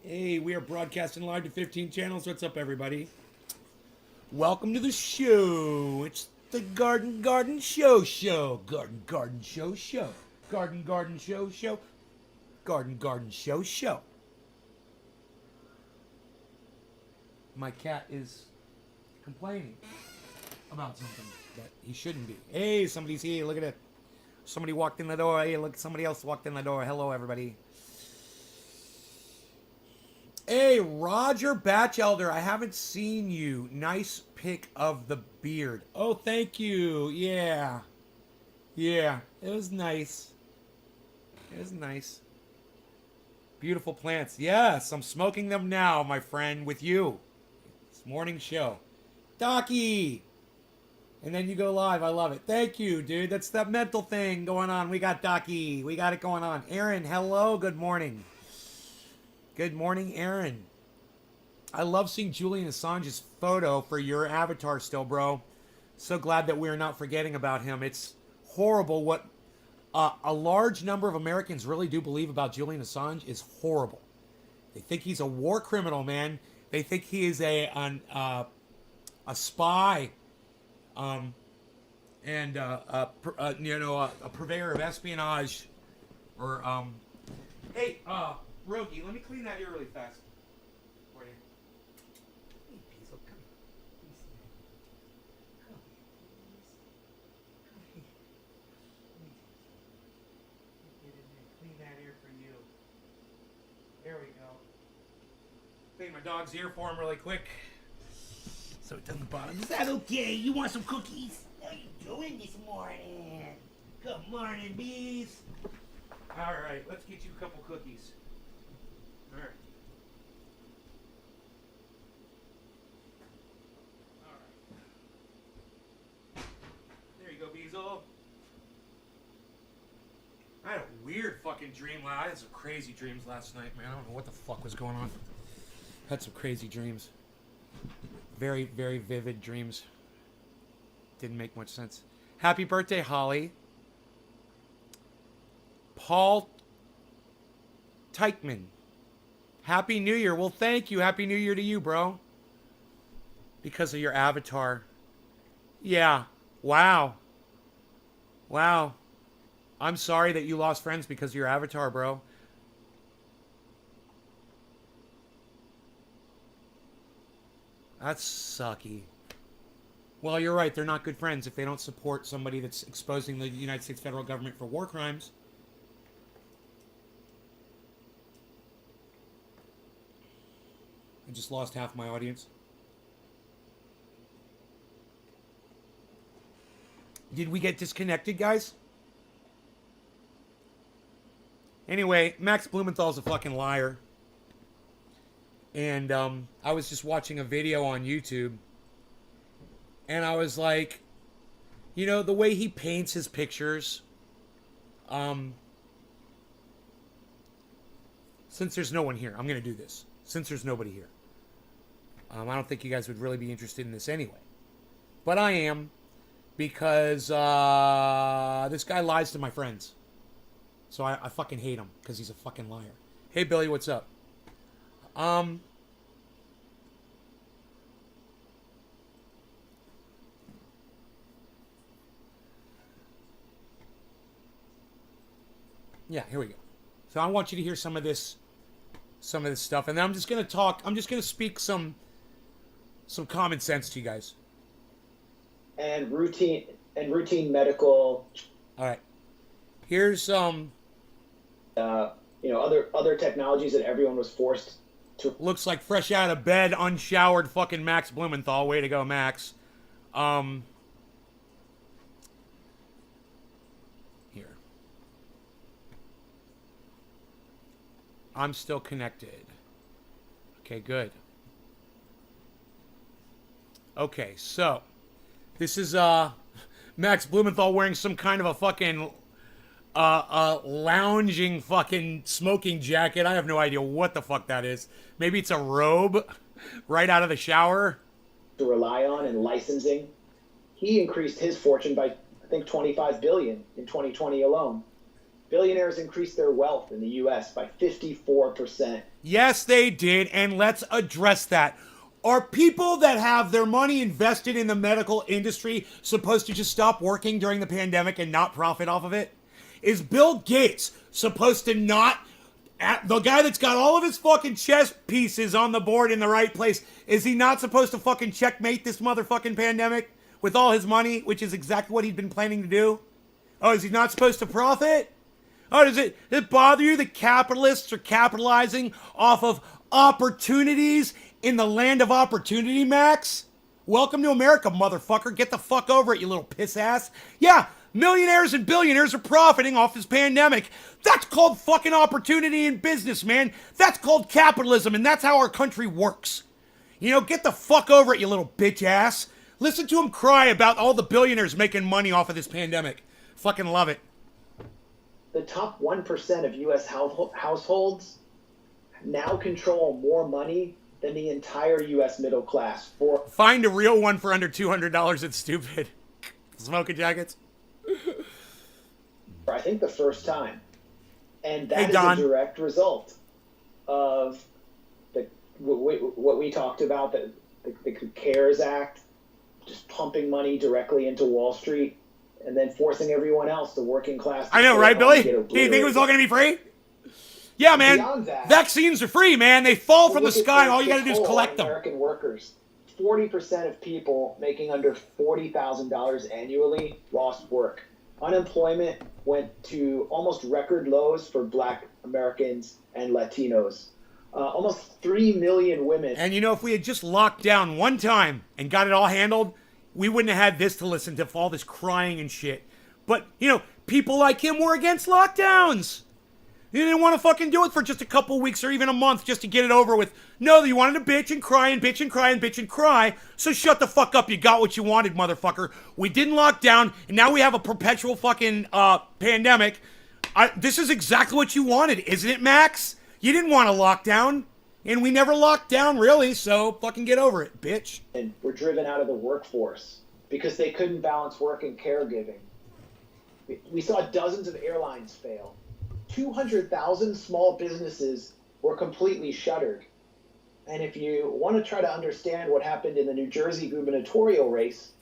Hey, we are broadcasting live to 15 channels. What's up, everybody? Welcome to the show. It's the Garden Show. Garden Show. Garden Show. Garden Show. My cat is complaining about something that he shouldn't be. Hey, somebody's here. Look at it. Somebody walked in the door. Hey, look, somebody else walked in the door. Hello, everybody. Hey, Roger Batchelder, I haven't seen you. Nice pic of the beard. Oh, thank you. Yeah. Yeah, it was nice. It was nice. Beautiful plants. Yes, I'm smoking them now, my friend, with you. It's morning show. Docky! And then you go live. I love it. Thank you, dude. That's that mental thing going on. We got Docky. We got it going on. Aaron, hello. Good morning. Good morning, Aaron. I love seeing Julian Assange's photo for your avatar still, bro. So glad that we're not forgetting about him. It's horrible what a large number of Americans really do believe about Julian Assange is horrible. They think he's a war criminal, man. They think he is a spy, and a purveyor of espionage, or hey, Rogi, let me clean that ear really fast for you. Hey, Piesel, come here. Come here. Get in there. Clean that ear for you. There we go. Clean my dog's ear for him really quick, so it doesn't bother him. Is that okay? You want some cookies? How you doing this morning? Good morning, bees. All right, let's get you a couple cookies. All right. All right. There you go, Beazle. I had a weird fucking dream. I had some crazy dreams last night, man. I don't know what the fuck was going on. Had some crazy dreams. Very, very vivid dreams. Didn't make much sense. Happy birthday, Holly. Paul Teichman. Happy New Year. Well, thank you. Happy New Year to you, bro. Because of your avatar. Yeah. Wow. Wow. I'm sorry that you lost friends because of your avatar, bro. That's sucky. Well, you're right. They're not good friends if they don't support somebody that's exposing the United States federal government for war crimes. I just lost half my audience. Did we get disconnected, guys? Anyway, Max Blumenthal's a fucking liar. And I was just watching a video on YouTube. And I was like, you know, the way he paints his pictures. Since there's no one here, I'm going to do this. Since there's nobody here. I don't think you guys would really be interested in this anyway. But I am. Because this guy lies to my friends. So I fucking hate him. Because he's a fucking liar. Hey, Billy, what's up? Yeah, here we go. So I want you to hear some of this stuff. And then I'm just going to talk. I'm just going to speak some common sense to you guys. And routine medical. All right. Here's other technologies that everyone was forced to. Looks like fresh out of bed, unshowered fucking Max Blumenthal. Way to go, Max. Here. I'm still connected. Okay, good. Okay, so this is Max Blumenthal wearing some kind of a fucking lounging fucking smoking jacket. I have no idea what the fuck that is. Maybe it's a robe right out of the shower. To rely on and licensing. He increased his fortune by, I think, $25 billion in 2020 alone. Billionaires increased their wealth in the U.S. by 54% Yes, they did, and let's address that. Are people that have their money invested in the medical industry supposed to just stop working during the pandemic and not profit off of it? Is Bill Gates supposed to not... The guy that's got all of his fucking chess pieces on the board in the right place, is he not supposed to fucking checkmate this motherfucking pandemic with all his money, which is exactly what he'd been planning to do? Oh, is he not supposed to profit? Oh, does it bother you that capitalists are capitalizing off of opportunities in the land of opportunity, Max? Welcome to America, motherfucker. Get the fuck over it, you little piss ass. Yeah, millionaires and billionaires are profiting off this pandemic. That's called fucking opportunity in business, man. That's called capitalism, and that's how our country works. You know, get the fuck over it, you little bitch ass. Listen to him cry about all the billionaires making money off of this pandemic. Fucking love it. The top 1% of U.S. households now control more money than the entire U.S. middle class. Find a real one for under $200. It's stupid. Smoking jackets. I think the first time. And that Hey, is Don. a direct result of what we talked about, the CARES Act, just pumping money directly into Wall Street, and then forcing everyone else, the working class. I know, right, Billy? Do you think it was all going to be free? Yeah, man. Beyond that, vaccines are free, man. They fall from the sky, and all you got to do is collect them. American workers, 40% of people making under $40,000 annually lost work. Unemployment went to almost record lows for Black Americans and Latinos. Almost 3 million women. And you know, if we had just locked down one time and got it all handled, we wouldn't have had this to listen to for all this crying and shit. But, you know, people like him were against lockdowns. They didn't want to fucking do it for just a couple weeks or even a month just to get it over with. No, you wanted to bitch and cry and bitch and cry and bitch and cry. So shut the fuck up. You got what you wanted, motherfucker. We didn't lock down, and now we have a perpetual fucking pandemic. This is exactly what you wanted, isn't it, Max? You didn't want a lockdown, and we never locked down, really, so fucking get over it, bitch. And were driven out of the workforce because they couldn't balance work and caregiving. We saw dozens of airlines fail. 200,000 small businesses were completely shuttered. And if you want to try to understand what happened in the New Jersey gubernatorial race,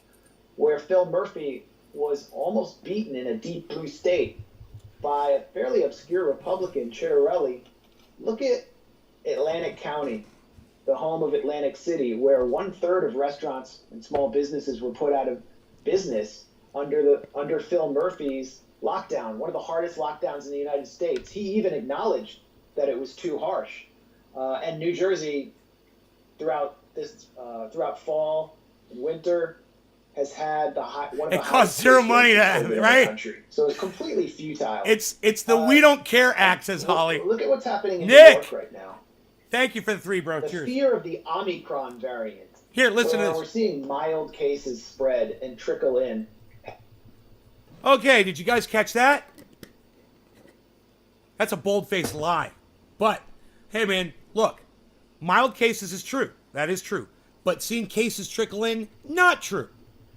where Phil Murphy was almost beaten in a deep blue state by a fairly obscure Republican, Chiarelli, look at Atlantic County, the home of Atlantic City, where 1/3 of restaurants and small businesses were put out of business under Phil Murphy's lockdown, one of the hardest lockdowns in the United States. He even acknowledged that it was too harsh. And New Jersey, throughout fall and winter, has had one of the it costs zero money to have it, right? Country. So it's completely futile. It's the We Don't Care Act, says Holly. Look at what's happening in Nick! New York right now. Thank you for the 3, bro. The Cheers. fear of the Omicron variant. Here, listen to this. We're seeing mild cases spread and trickle in. Okay, did you guys catch that? That's a bold-faced lie. But, hey man, look, mild cases is true. That is true. But seeing cases trickle in, not true.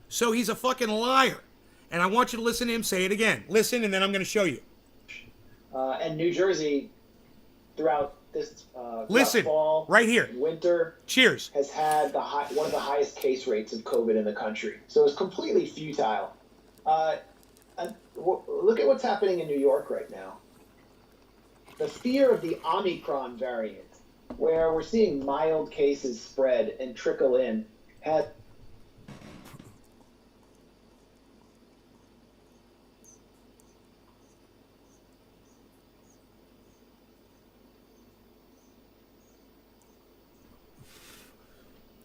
So he's a fucking liar. And I want you to listen to him say it again. Listen, and then I'm going to show you. And New Jersey, throughout this listen, fall, right here. And winter, cheers, has had one of the highest case rates of COVID in the country. So it's completely futile. Look at what's happening in New York right now. The fear of the Omicron variant, where we're seeing mild cases spread and trickle in, has...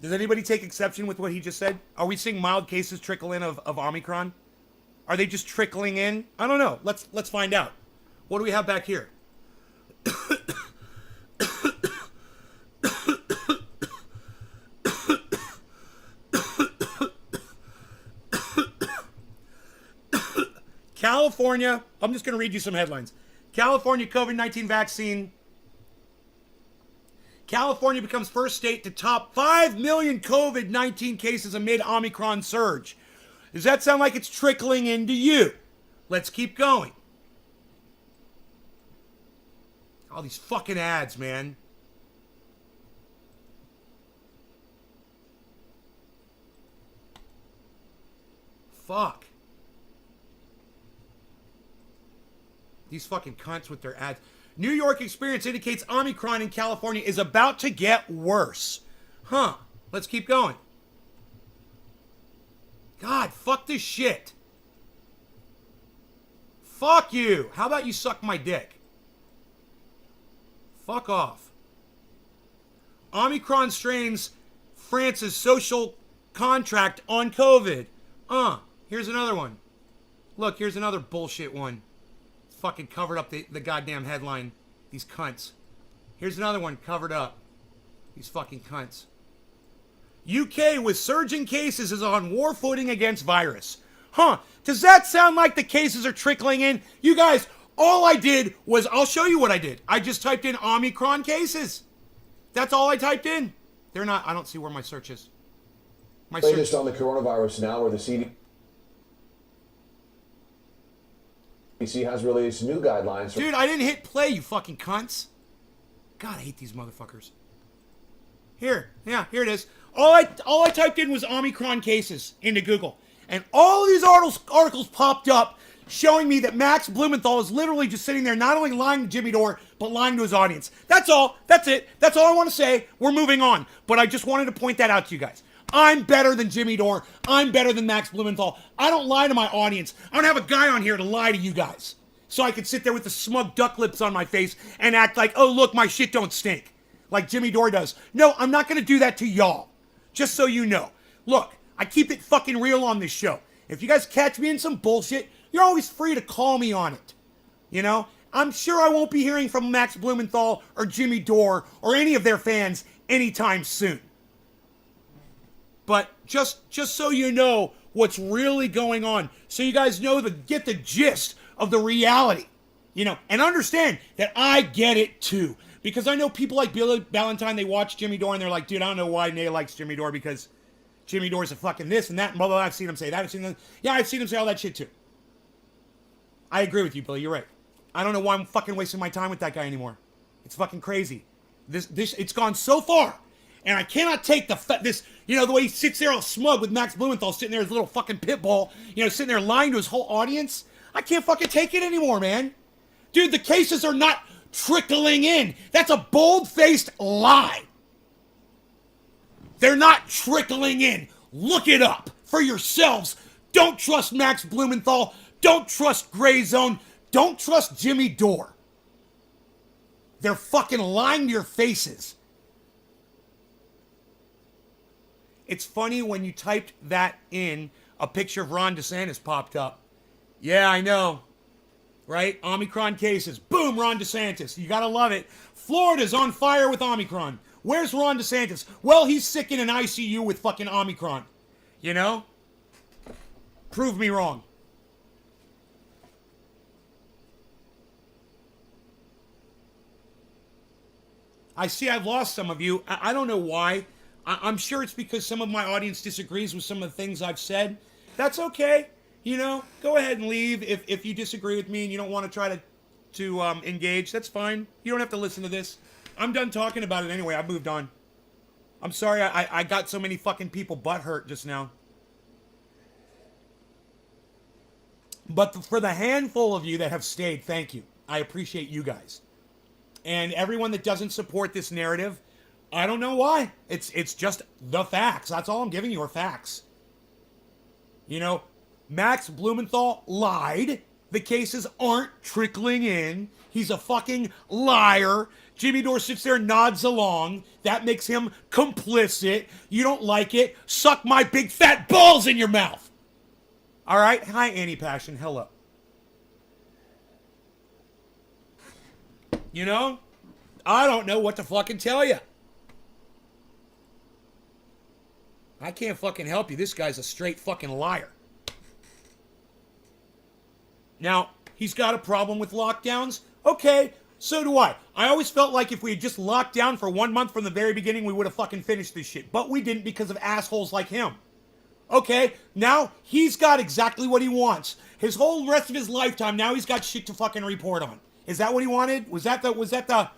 Does anybody take exception with what he just said? Are we seeing mild cases trickle in of Omicron? Are they just trickling in? I don't know. Let's find out. What do we have back here? California, I'm just going to read you some headlines. California COVID-19 vaccine. California becomes first state to top 5 million COVID-19 cases amid Omicron surge. Does that sound like it's trickling into you? Let's keep going. All these fucking ads, man. fuck? These fucking cunts with their ads. New York experience indicates Omicron in California is about to get worse. Huh. Let's keep going. God, fuck this shit. Fuck you. How about you suck my dick? Fuck off. Omicron strains France's social contract on COVID. Here's another one. Look, here's another bullshit one. Fucking covered up the goddamn headline. These cunts. Here's another one covered up. These fucking cunts. UK with surging cases is on war footing against virus. Huh. Does that sound like the cases are trickling in? You guys, all I did was, I'll show you what I did. I just typed in Omicron cases. That's all I typed in. They're not, I don't see where my search is. My search latest on the coronavirus now, where the CDC has released new guidelines. Dude, I didn't hit play, you fucking cunts. God, I hate these motherfuckers. Here, yeah, here it is. All I typed in was Omicron cases into Google. And all of these articles popped up showing me that Max Blumenthal is literally just sitting there not only lying to Jimmy Dore, but lying to his audience. That's all. That's it. That's all I want to say. We're moving on. But I just wanted to point that out to you guys. I'm better than Jimmy Dore. I'm better than Max Blumenthal. I don't lie to my audience. I don't have a guy on here to lie to you guys. So I can sit there with the smug duck lips on my face and act like, oh, look, my shit don't stink. Like Jimmy Dore does. No, I'm not going to do that to y'all. Just so you know. Look, I keep it fucking real on this show. If you guys catch me in some bullshit, you're always free to call me on it. You know? I'm sure I won't be hearing from Max Blumenthal or Jimmy Dore or any of their fans anytime soon. But just so you know what's really going on, so you guys know get the gist of the reality, you know, and understand that I get it too. Because I know people like Billy Valentine, they watch Jimmy Dore and they're like, dude, I don't know why Nate likes Jimmy Dore because Jimmy Dore's a fucking this and that and blah, blah, blah. I've seen him say that. I've seen him say all that shit too. I agree with you, Billy. You're right. I don't know why I'm fucking wasting my time with that guy anymore. It's fucking crazy. It's gone so far. And I cannot take the way he sits there all smug with Max Blumenthal sitting there as a little fucking pit bull, you know, sitting there lying to his whole audience. I can't fucking take it anymore, man. Dude, the cases are not trickling in. That's a bold-faced lie. They're not trickling in. Look it up for yourselves. Don't trust Max Blumenthal. Don't trust GREYZONE. Don't trust Jimmy Dore. They're fucking lying to your faces. It's funny when you typed that in, a picture of Ron DeSantis popped up. Yeah, I know. Right? Omicron cases. Boom, Ron DeSantis. You gotta love it. Florida's on fire with Omicron. Where's Ron DeSantis? Well, he's sick in an ICU with fucking Omicron. You know? Prove me wrong. I see I've lost some of you. I don't know why. I'm sure it's because some of my audience disagrees with some of the things I've said. That's okay. You know, go ahead and leave if you disagree with me and you don't want to try to engage. That's fine. You don't have to listen to this. I'm done talking about it anyway. I moved on. I'm sorry I got so many fucking people butthurt just now. But for the handful of you that have stayed, thank you. I appreciate you guys. And everyone that doesn't support this narrative, I don't know why. It's just the facts. That's all I'm giving you are facts. You know, Max Blumenthal lied. The cases aren't trickling in. He's a fucking liar. Jimmy Dore sits there and nods along. That makes him complicit. You don't like it? Suck my big fat balls in your mouth. All right? Hi, Annie Passion. Hello. You know? I don't know what to fucking tell you. I can't fucking help you. This guy's a straight fucking liar. Now, he's got a problem with lockdowns. Okay, so do I. I always felt like if we had just locked down for 1 month from the very beginning, we would have fucking finished this shit. But we didn't because of assholes like him. Okay, now he's got exactly what he wants. His whole rest of his lifetime, now he's got shit to fucking report on. Is that what he wanted? Was that the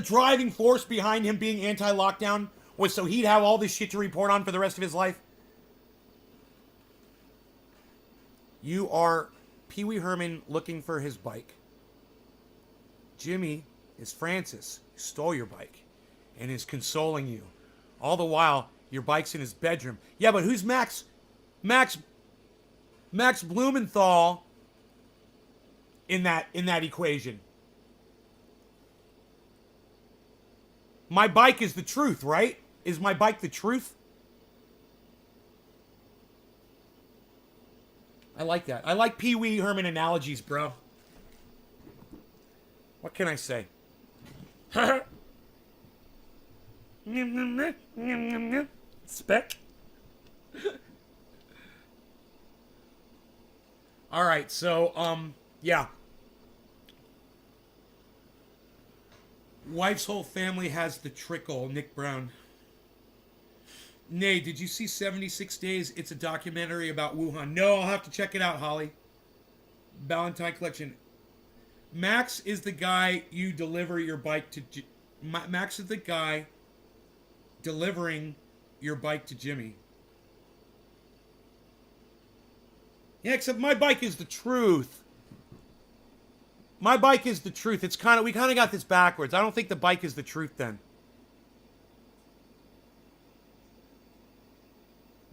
driving force behind him being anti-lockdown? Was so he'd have all this shit to report on for the rest of his life? You are Pee Wee Herman looking for his bike. Jimmy is Francis, who stole your bike and is consoling you. All the while, your bike's in his bedroom. Yeah, but who's Max? Max Blumenthal in that equation. My bike is the truth, right? Is my bike the truth? I like that. I like Pee Wee Herman analogies, bro. What can I say? Spec. All right, so yeah. Wife's whole family has the trickle. Nick Brown. Nay, did you see 76 Days? It's a documentary about Wuhan. No, I'll have to check it out, Holly. Valentine Collection. Max is the guy you deliver your bike to. Max is the guy delivering your bike to Jimmy. Yeah, except my bike is the truth. My bike is the truth. It's we kind of got this backwards. I don't think the bike is the truth then.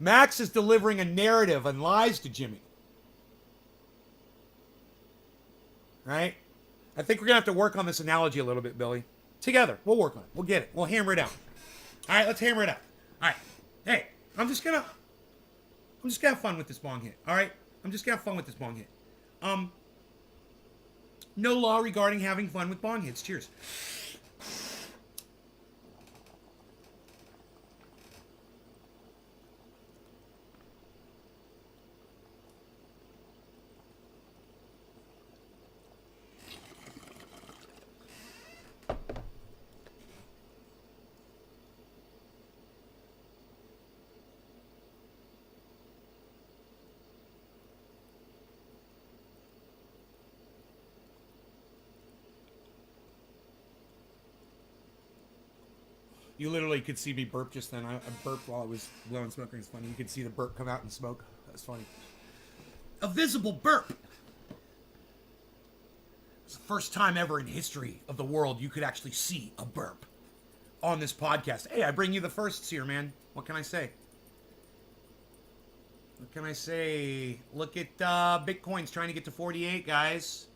Max is delivering a narrative and lies to Jimmy. Right? I think we're going to have to work on this analogy a little bit, Billy. Together. We'll work on it. We'll get it. We'll hammer it out. All right, let's hammer it out. All right. Hey, I'm just going to have fun with this bong hit. All right? I'm just going to have fun with this bong hit. No law regarding having fun with bong hits. Cheers. You literally could see me burp just then. I burped while I was blowing smoke. It's funny. You could see the burp come out in smoke. That's funny. A visible burp. It's the first time ever in history of the world you could actually see a burp on this podcast. Hey, I bring you the firsts here, man. What can I say? What can I say? Look at Bitcoin's trying to get to 48, guys.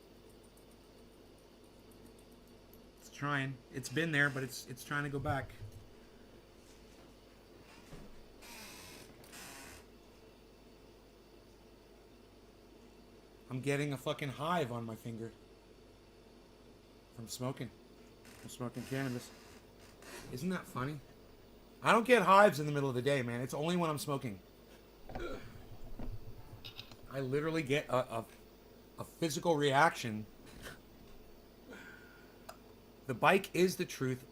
It's trying. It's been there, but it's trying to go back. I'm getting a fucking hive on my finger. From smoking. I'm smoking cannabis. Isn't that funny? I don't get hives in the middle of the day, man. It's only when I'm smoking. I literally get a physical reaction. The bike is the truth,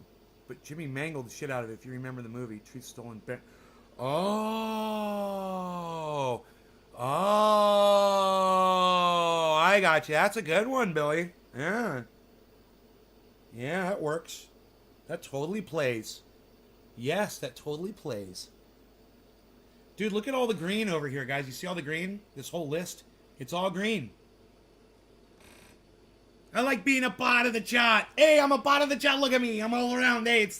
but Jimmy mangled the shit out of it, if you remember the movie. Truth Stolen. Oh, I got you. That's a good one, Billy. Yeah. Yeah, that works. That totally plays. Yes, that totally plays. Dude, look at all the green over here, guys. You see all the green? This whole list? It's all green. I like being a part of the chat. Hey, I'm a part of the chat. Look at me. I'm all around. Hey,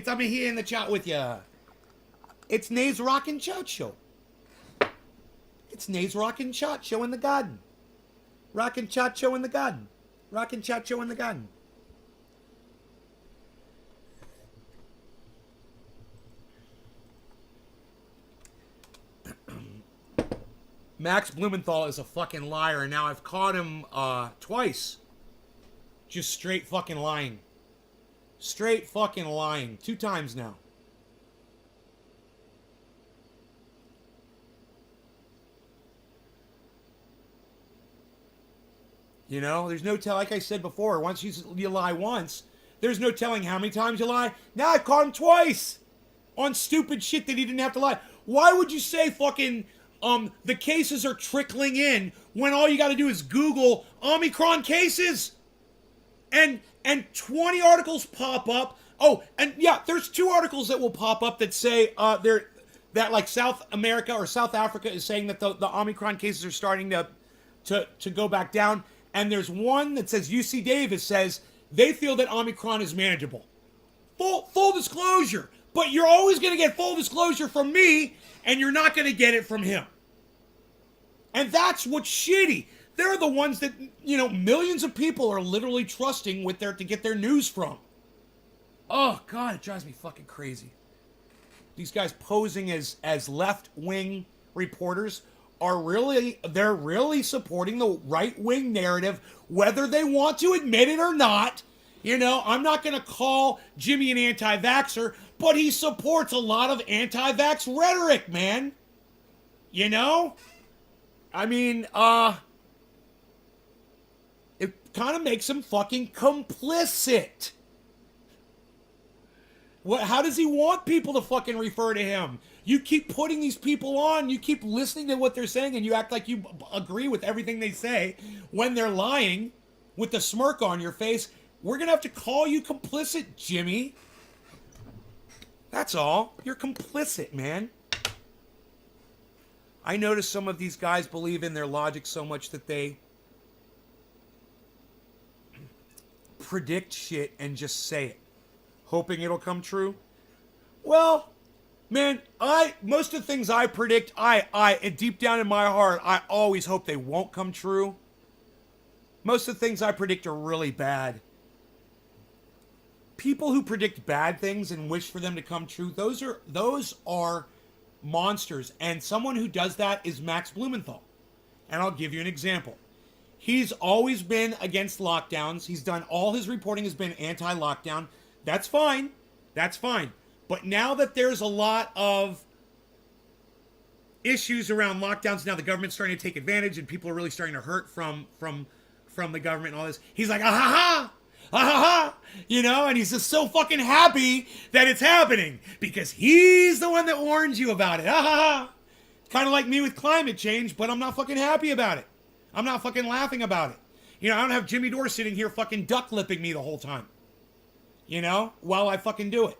I'm here in the chat with ya. It's Nays Rockin' Chat Show. It's Nays Rockin' Chat Show in the garden. Rockin' Chat Show in the garden. Rockin' Chat Show in the garden. Max Blumenthal is a fucking liar, and now I've caught him twice. Just straight fucking lying. Straight fucking lying. 2 times now. You know, there's no tell. Like I said before, once you lie once, there's no telling how many times you lie. Now I caught him twice on stupid shit that he didn't have to lie. Why would you say fucking the cases are trickling in when all you got to do is Google Omicron cases, and 20 articles pop up. Oh, and yeah, there's 2 articles that will pop up that say that like South America or South Africa is saying that the Omicron cases are starting to to go back down. And there's one that says UC Davis says they feel that Omicron is manageable. Full disclosure. But you're always going to get full disclosure from me, and you're not going to get it from him. And that's what's shitty. They're the ones that, you know, millions of people are literally trusting with to get their news from. Oh, God, it drives me fucking crazy. These guys posing as left-wing reporters they're really supporting the right-wing narrative, whether they want to admit it or not. You know, I'm not going to call Jimmy an anti-vaxxer, but he supports a lot of anti-vax rhetoric, man. You know? I mean, it kind of makes him fucking complicit. How does he want people to fucking refer to him? You keep putting these people on, you keep listening to what they're saying, and you act like you agree with everything they say when they're lying with the smirk on your face. We're going to have to call you complicit, Jimmy. That's all. You're complicit, man. I notice some of these guys believe in their logic so much that they predict shit and just say it, hoping it'll come true. Well, man, most of the things I predict, deep down in my heart, I always hope they won't come true. Most of the things I predict are really bad. People who predict bad things and wish for them to come true, those are monsters. And someone who does that is Max Blumenthal. And I'll give you an example. He's always been against lockdowns. He's done, all his reporting has been anti-lockdown. That's fine. That's fine. But now that there's a lot of issues around lockdowns, now the government's starting to take advantage and people are really starting to hurt from the government and all this. He's like, ah ha ha! Ah ha ha! You know, and he's just so fucking happy that it's happening because he's the one that warned you about it. Ah ha ha! Kind of like me with climate change, but I'm not fucking happy about it. I'm not fucking laughing about it. You know, I don't have Jimmy Dore sitting here fucking duck lipping me the whole time. You know, while I fucking do it.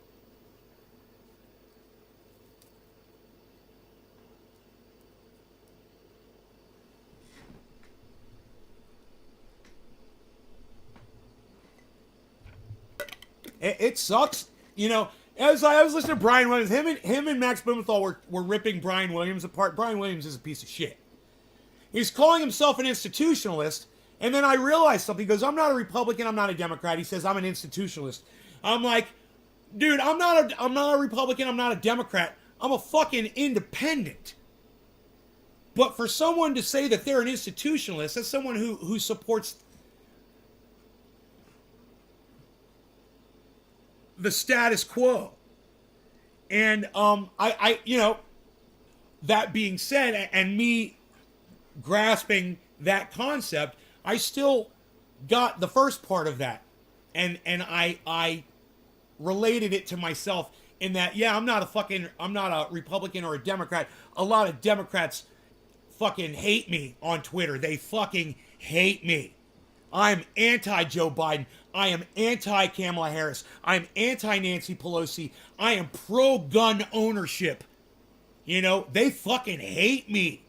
It sucks, you know. As I was listening to Brian Williams, him and Max Blumenthal were ripping Brian Williams apart. Brian Williams is a piece of shit. He's calling himself an institutionalist, and then I realized something. He goes, "I'm not a Republican. I'm not a Democrat." He says, "I'm an institutionalist." I'm like, dude, I'm not a Republican. I'm not a Democrat. I'm a fucking independent. But for someone to say that they're an institutionalist, that's someone who supports the status quo. And I you know, that being said, and me grasping that concept, I still got the first part of that, and I related it to myself in that, yeah, I'm not a Republican or a Democrat. A lot of Democrats fucking hate me on Twitter. They fucking hate me. I'm anti-Joe Biden. I am anti-Kamala Harris. I'm anti-Nancy Pelosi. I am pro-gun ownership. You know, they fucking hate me.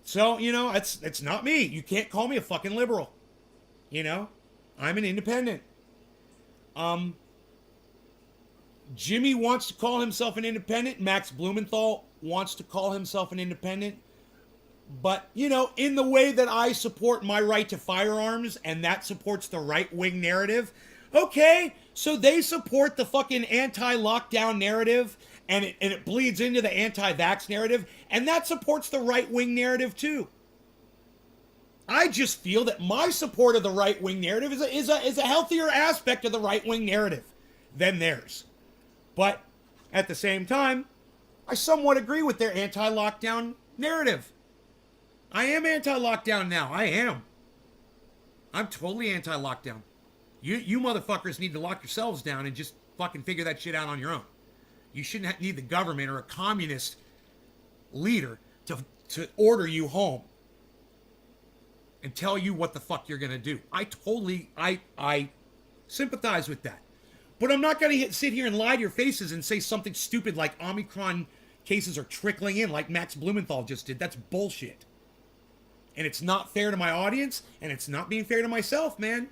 So, you know, it's not me. You can't call me a fucking liberal. You know, I'm an independent. Jimmy wants to call himself an independent. Max Blumenthal wants to call himself an independent. But, you know, in the way that I support my right to firearms and that supports the right-wing narrative, okay, so they support the fucking anti-lockdown narrative and it bleeds into the anti-vax narrative, and that supports the right-wing narrative too. I just feel that my support of the right-wing narrative is a healthier aspect of the right-wing narrative than theirs. But at the same time, I somewhat agree with their anti-lockdown narrative. I am anti-lockdown now. I am. I'm totally anti-lockdown. You motherfuckers need to lock yourselves down and just fucking figure that shit out on your own. You shouldn't need the government or a communist leader to order you home and tell you what the fuck you're going to do. I sympathize with that. But I'm not going to sit here and lie to your faces and say something stupid like Omicron cases are trickling in like Max Blumenthal just did. That's bullshit. And it's not fair to my audience, and it's not being fair to myself, man.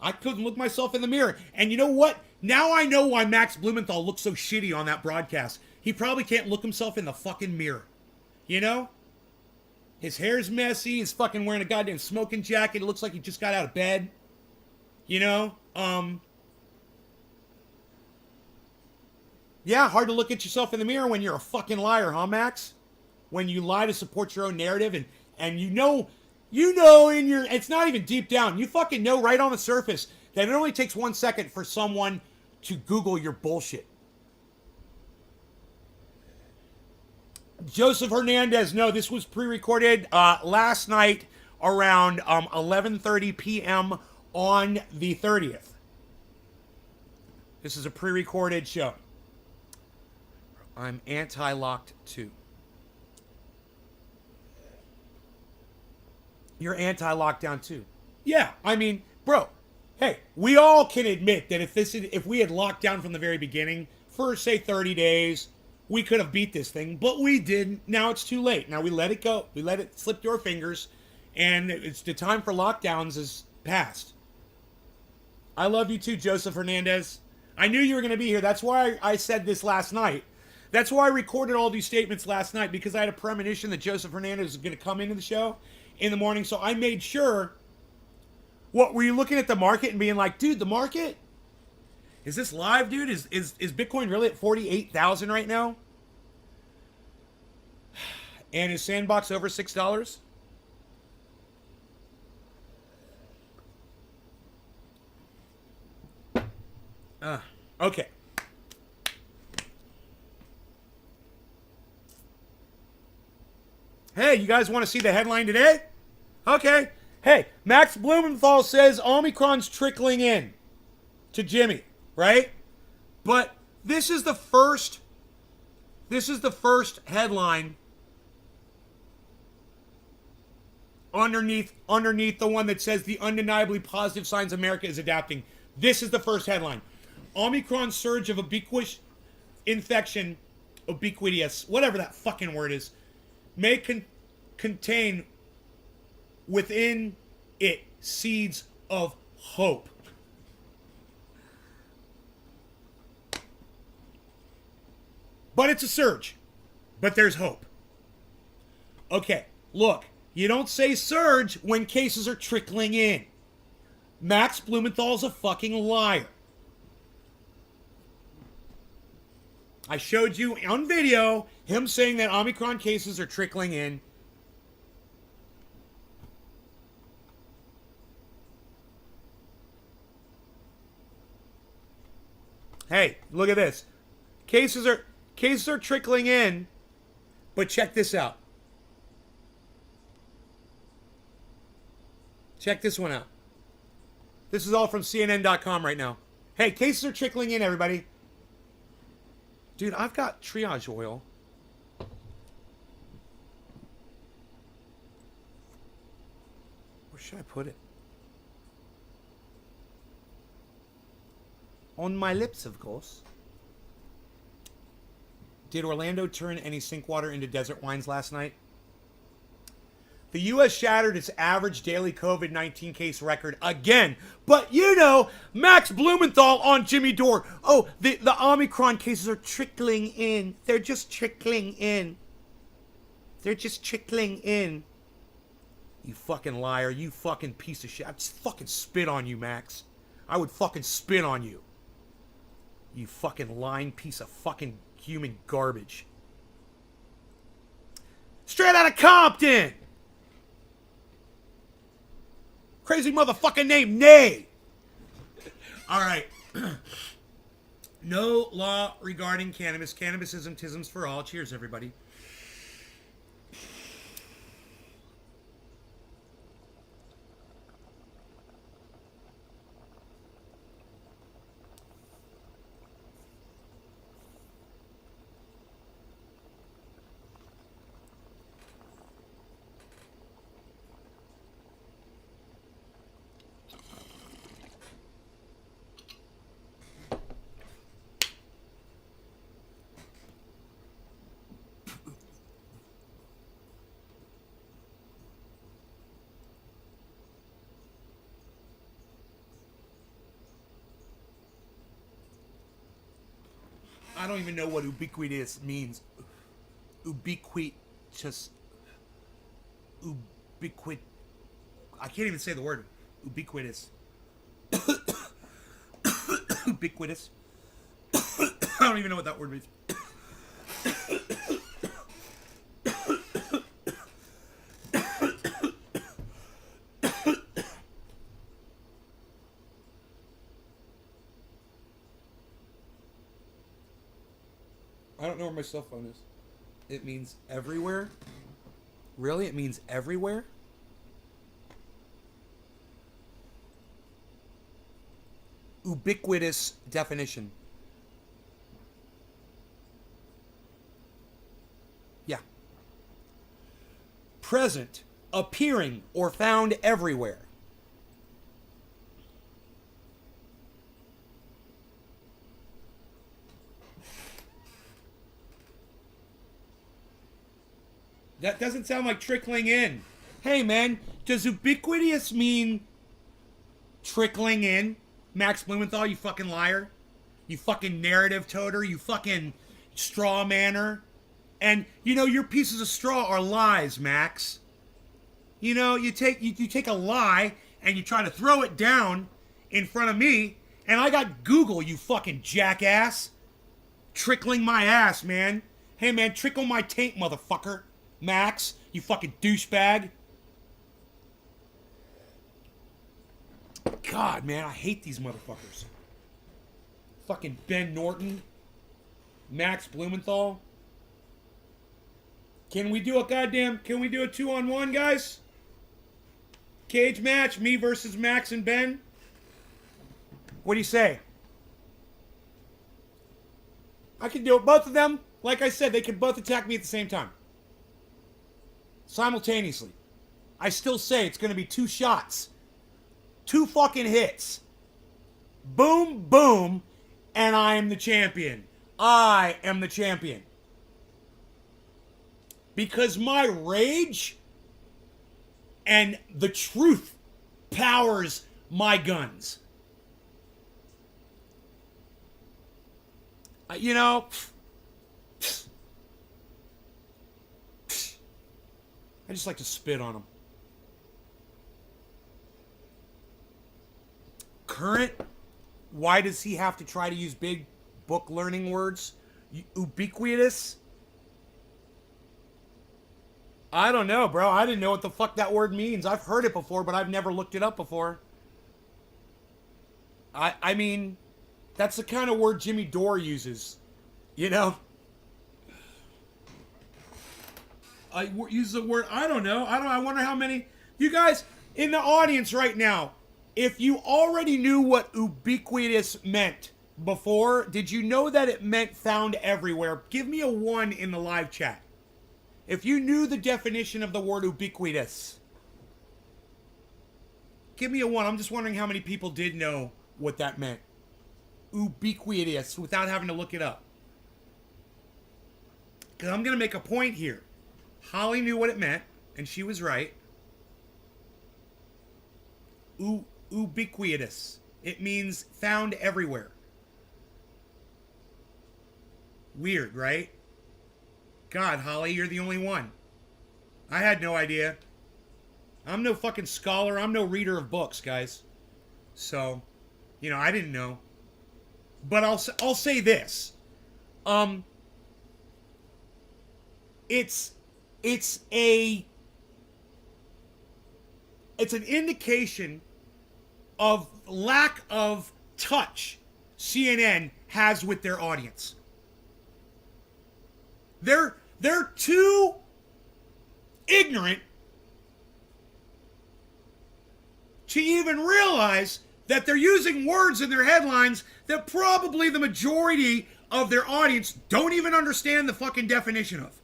I couldn't look myself in the mirror. And you know what? Now I know why Max Blumenthal looks so shitty on that broadcast. He probably can't look himself in the fucking mirror. You know? His hair's messy. He's fucking wearing a goddamn smoking jacket. It looks like he just got out of bed. You know? Yeah, hard to look at yourself in the mirror when you're a fucking liar, huh, Max? When you lie to support your own narrative and you know in your, it's not even deep down. You fucking know right on the surface that it only takes 1 second for someone to Google your bullshit. Joseph Hernandez, no, this was pre-recorded last night around 11:30 p.m. on the 30th. This is a pre-recorded show. I'm anti-locked too. You're anti-lockdown too. Yeah, I mean, bro, hey, we all can admit that if we had locked down from the very beginning for, say, 30 days, we could have beat this thing, but we didn't. Now it's too late. Now we let it go. We let it slip through our fingers, and it's the time for lockdowns is past. I love you too, Joseph Hernandez. I knew you were going to be here. That's why I said this last night. That's why I recorded all these statements last night, because I had a premonition that Joseph Hernandez was going to come into the show in the morning. So I made sure. What, were you looking at the market and being like, dude, the market? Is this live, dude? Is Bitcoin really at 48,000 right now? And is Sandbox over $6? Okay. Hey, you guys want to see the headline today? Okay. Hey, Max Blumenthal says Omicron's trickling in to Jimmy, right? But this is the first headline underneath the one that says the undeniably positive signs America is adapting. This is the first headline. Omicron surge of ubiquitous infection, ubiquitous, whatever that fucking word is, may contain within it seeds of hope. But it's a surge. But there's hope. Okay, look, you don't say surge when cases are trickling in. Max Blumenthal's a fucking liar. I showed you on video him saying that Omicron cases are trickling in. Hey, look at this. Cases are trickling in, but check this out. Check this one out. This is all from CNN.com right now. Hey, cases are trickling in, everybody. Dude, I've got triage oil. Where should I put it? On my lips, of course. Did Orlando turn any sink water into desert wines last night? The U.S. shattered its average daily COVID-19 case record again. But you know, Max Blumenthal on Jimmy Dore. Oh, the Omicron cases are trickling in. They're just trickling in. They're just trickling in. You fucking liar. You fucking piece of shit. I'd fucking spit on you, Max. I would fucking spit on you. You fucking lying piece of fucking human garbage. Straight out of Compton. Crazy motherfucking name, Nay. All right. No law regarding cannabis. Cannabisism, tisms for all. Cheers, everybody. I don't even know what ubiquitous means. Ubiquitous. I can't even say the word. Ubiquitous. Ubiquitous. I don't even know what that word means. I don't know where my cell phone is. It means everywhere? Really? It means everywhere? Ubiquitous definition. Yeah. Present, appearing, or found everywhere. That doesn't sound like trickling in. Hey, man, does ubiquitous mean trickling in? Max Blumenthal, you fucking liar. You fucking narrative toter. You fucking straw manner. And, you know, your pieces of straw are lies, Max. You know, you take a lie and you try to throw it down in front of me, and I got Google, you fucking jackass. Trickling my ass, man. Hey, man, trickle my taint, motherfucker. Max, you fucking douchebag. God, man, I hate these motherfuckers. Fucking Ben Norton. Max Blumenthal. Can we do a 2-on-1, guys? Cage match, me versus Max and Ben? What do you say? I can do it. Both of them, like I said, they can both attack me at the same time. Simultaneously. I still say it's going to be 2 shots. 2 fucking hits. Boom, boom, and I am the champion. I am the champion. Because my rage and the truth powers my guns. You know, I just like to spit on them. Current, why does he have to try to use big book learning words? Ubiquitous? I don't know, bro. I didn't know what the fuck that word means. I've heard it before, but I've never looked it up before. I mean, that's the kind of word Jimmy Dore uses. You know? I use the word, I don't know. I wonder how many. You guys in the audience right now, if you already knew what ubiquitous meant before, did you know that it meant found everywhere? Give me a 1 in the live chat. If you knew the definition of the word ubiquitous, give me a 1. I'm just wondering how many people did know what that meant. Ubiquitous, without having to look it up. Because I'm going to make a point here. Holly knew what it meant, and she was right. Ubiquitous. It means found everywhere. Weird, right? God, Holly, you're the only one. I had no idea. I'm no fucking scholar. I'm no reader of books, guys. So, you know, I didn't know. But I'll say this. It's an indication of lack of touch CNN has with their audience. They're too ignorant to even realize that they're using words in their headlines that probably the majority of their audience don't even understand the fucking definition of.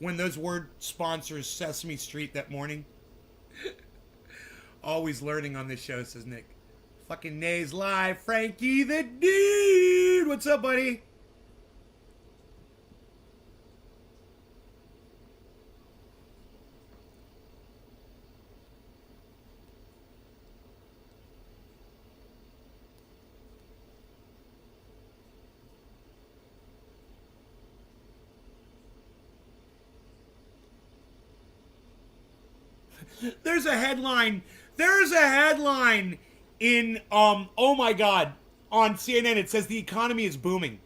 When those word sponsors Sesame Street that morning. Always learning on this show, says Nick. Fucking Nays live. Frankie the Dude. What's up, buddy? There's a headline. There's a headline in oh my god, on CNN. It says the economy is booming.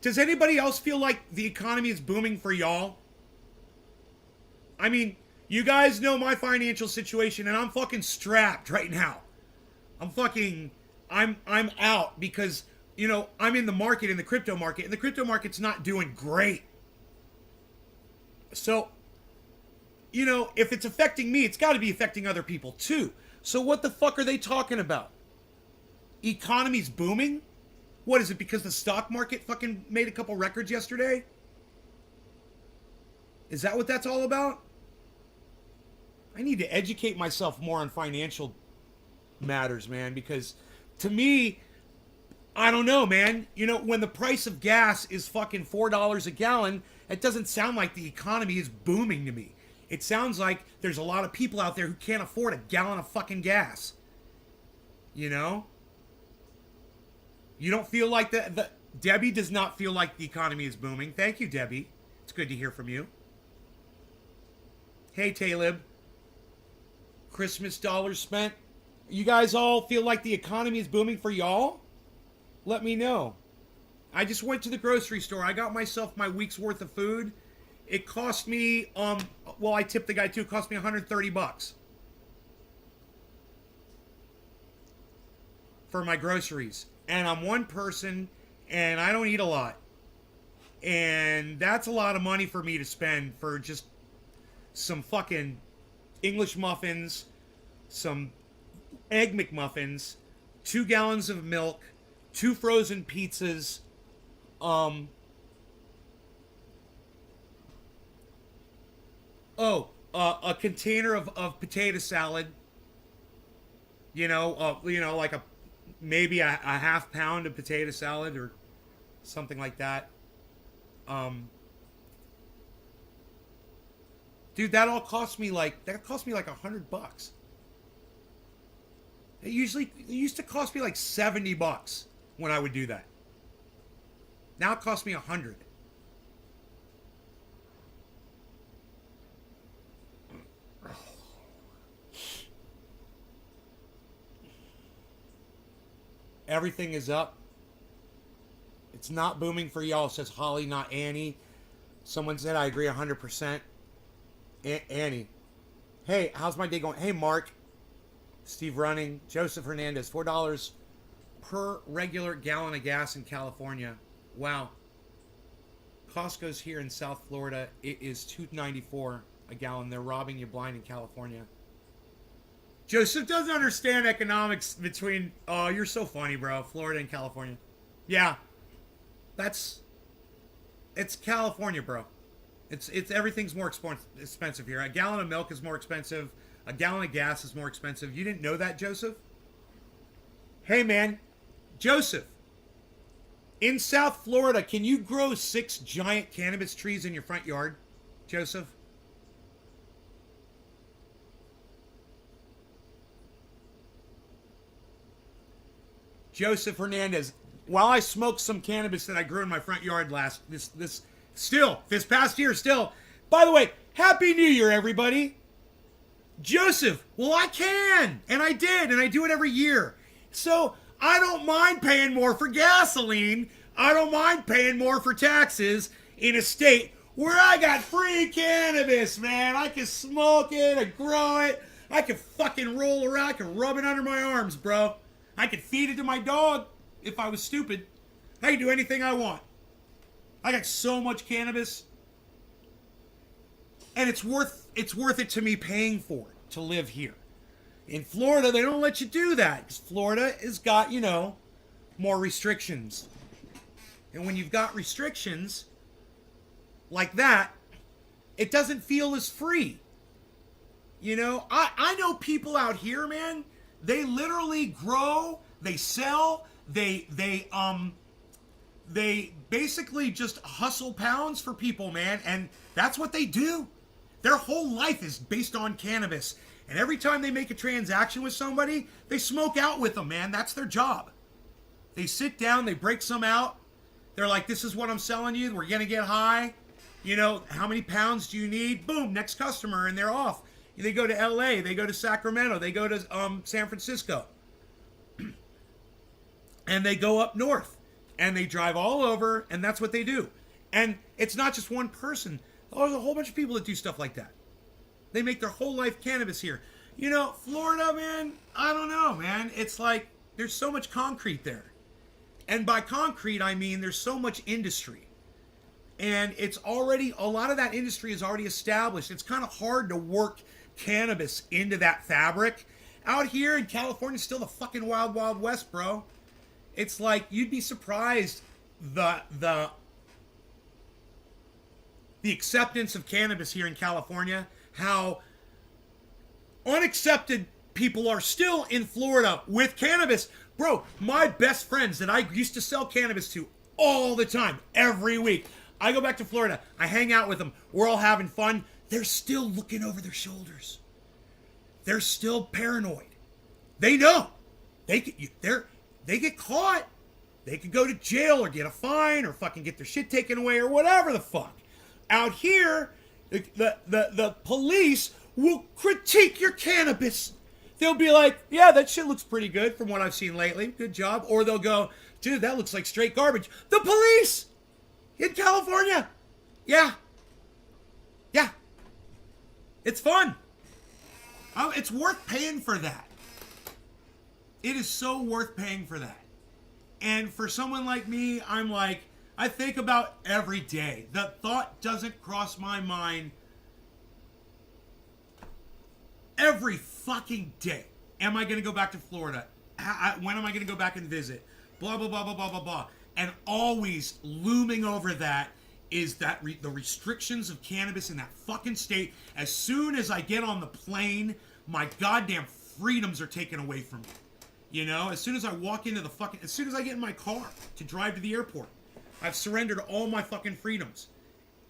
Does anybody else feel like the economy is booming for y'all? I mean, you guys know my financial situation, and I'm fucking strapped right now. I'm out because, you know, I'm in the market, in the crypto market, and the crypto market's not doing great. So, you know, if it's affecting me, it's got to be affecting other people too. So what the fuck are they talking about? Economy's booming? What is it, because the stock market fucking made a couple records yesterday? Is that what that's all about? I need to educate myself more on financial matters, man, because to me, I don't know, man. You know, when the price of gas is fucking $4 a gallon, it doesn't sound like the economy is booming to me. It sounds like there's a lot of people out there who can't afford a gallon of fucking gas. You know? You don't feel like Debbie does not feel like the economy is booming. Thank you, Debbie. It's good to hear from you. Hey, Talib. Christmas dollars spent. You guys all feel like the economy is booming for y'all? Let me know. I just went to the grocery store. I got myself my week's worth of food. It cost me, well, I tipped the guy too. It cost me $130 for my groceries. And I'm one person, and I don't eat a lot. And that's a lot of money for me to spend for just some fucking English muffins, some Egg McMuffins, 2 gallons of milk, 2 frozen pizzas, a container of potato salad. You know, like maybe a half pound of potato salad or something like that. Dude, that cost me like $100. It used to cost me like $70 when I would do that. Now it costs me $100. Everything is up. It's not booming for y'all, says Holly, not Annie. Someone said I agree 100%. Annie. Hey, how's my day going? Hey, Mark. Steve Running. Joseph Hernandez. $4 per regular gallon of gas in California. Wow. Costco's here in South Florida. It is $2.94 a gallon. They're robbing you blind in California. Joseph doesn't understand economics between... Oh, you're so funny, bro. Florida and California. Yeah. It's California, bro. It's everything's more expensive here. A gallon of milk is more expensive. A gallon of gas is more expensive. You didn't know that, Joseph? Hey, man. Joseph. In South Florida, can you grow 6 giant cannabis trees in your front yard? Joseph? Joseph Hernandez. While I smoked some cannabis that I grew in my front yard this past year still. By the way, Happy New Year, everybody. Joseph, well, I can. And I did. And I do it every year. So I don't mind paying more for gasoline. I don't mind paying more for taxes in a state where I got free cannabis, man. I can smoke it. I grow it. I can fucking roll around. I can rub it under my arms, bro. I could feed it to my dog if I was stupid. I can do anything I want. I got so much cannabis. And it's worth it to me paying for it to live here. In Florida, they don't let you do that. Because Florida has got, you know, more restrictions. And when you've got restrictions like that, it doesn't feel as free. You know, I know people out here, man. They literally grow, they sell, they basically just hustle pounds for people, man, and that's what they do. Their whole life is based on cannabis. And every time they make a transaction with somebody, they smoke out with them, man. That's their job. They sit down, they break some out. They're like, this is what I'm selling you. We're going to get high. You know, how many pounds do you need? Boom, next customer, and they're off. They go to LA, they go to Sacramento, they go to San Francisco. And they go up north. And they drive all over, and that's what they do. And it's not just one person. There's a whole bunch of people that do stuff like that. They make their whole life cannabis here. You know, Florida, man, I don't know, man. It's like there's so much concrete there. And by concrete, I mean there's so much industry. And it's already, a lot of that industry is already established. It's kind of hard to work cannabis into that fabric. Out here in California, it's still the fucking wild, wild west, bro. It's like you'd be surprised the acceptance of cannabis here in California, how unaccepted people are still in Florida with cannabis. Bro, my best friends that I used to sell cannabis to all the time, every week, I go back to Florida, I hang out with them, we're all having fun. They're still looking over their shoulders. They're still paranoid. They know. They get caught. They could go to jail or get a fine or fucking get their shit taken away or whatever the fuck. Out here, the police will critique your cannabis. They'll be like, yeah, that shit looks pretty good from what I've seen lately. Good job. Or they'll go, dude, that looks like straight garbage. The police in California. Yeah. Yeah. It's fun. It's worth paying for that. It is so worth paying for that. And for someone like me, I'm like, I think about every day. The thought doesn't cross my mind every fucking day. Am I going to go back to Florida? When am I going to go back and visit? Blah, blah, blah, blah, blah, blah, blah. And always looming over that is that the restrictions of cannabis in that fucking state. As soon as I get on the plane, my goddamn freedoms are taken away from me. You know, as soon as I walk into as soon as I get in my car to drive to the airport, I've surrendered all my fucking freedoms.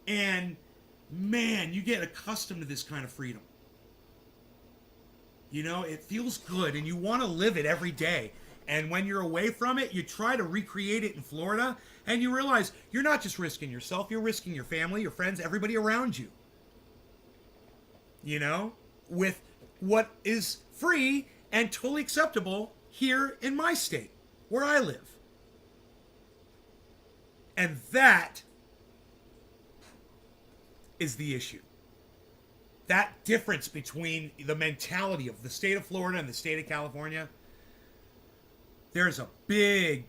And man, you get accustomed to this kind of freedom. You know, it feels good and you want to live it every day. And when you're away from it, you try to recreate it in Florida and you realize you're not just risking yourself, you're risking your family, your friends, everybody around you. You know, with what is free and totally acceptable here in my state, where I live. And that is the issue. That difference between the mentality of the state of Florida and the state of California, there's a big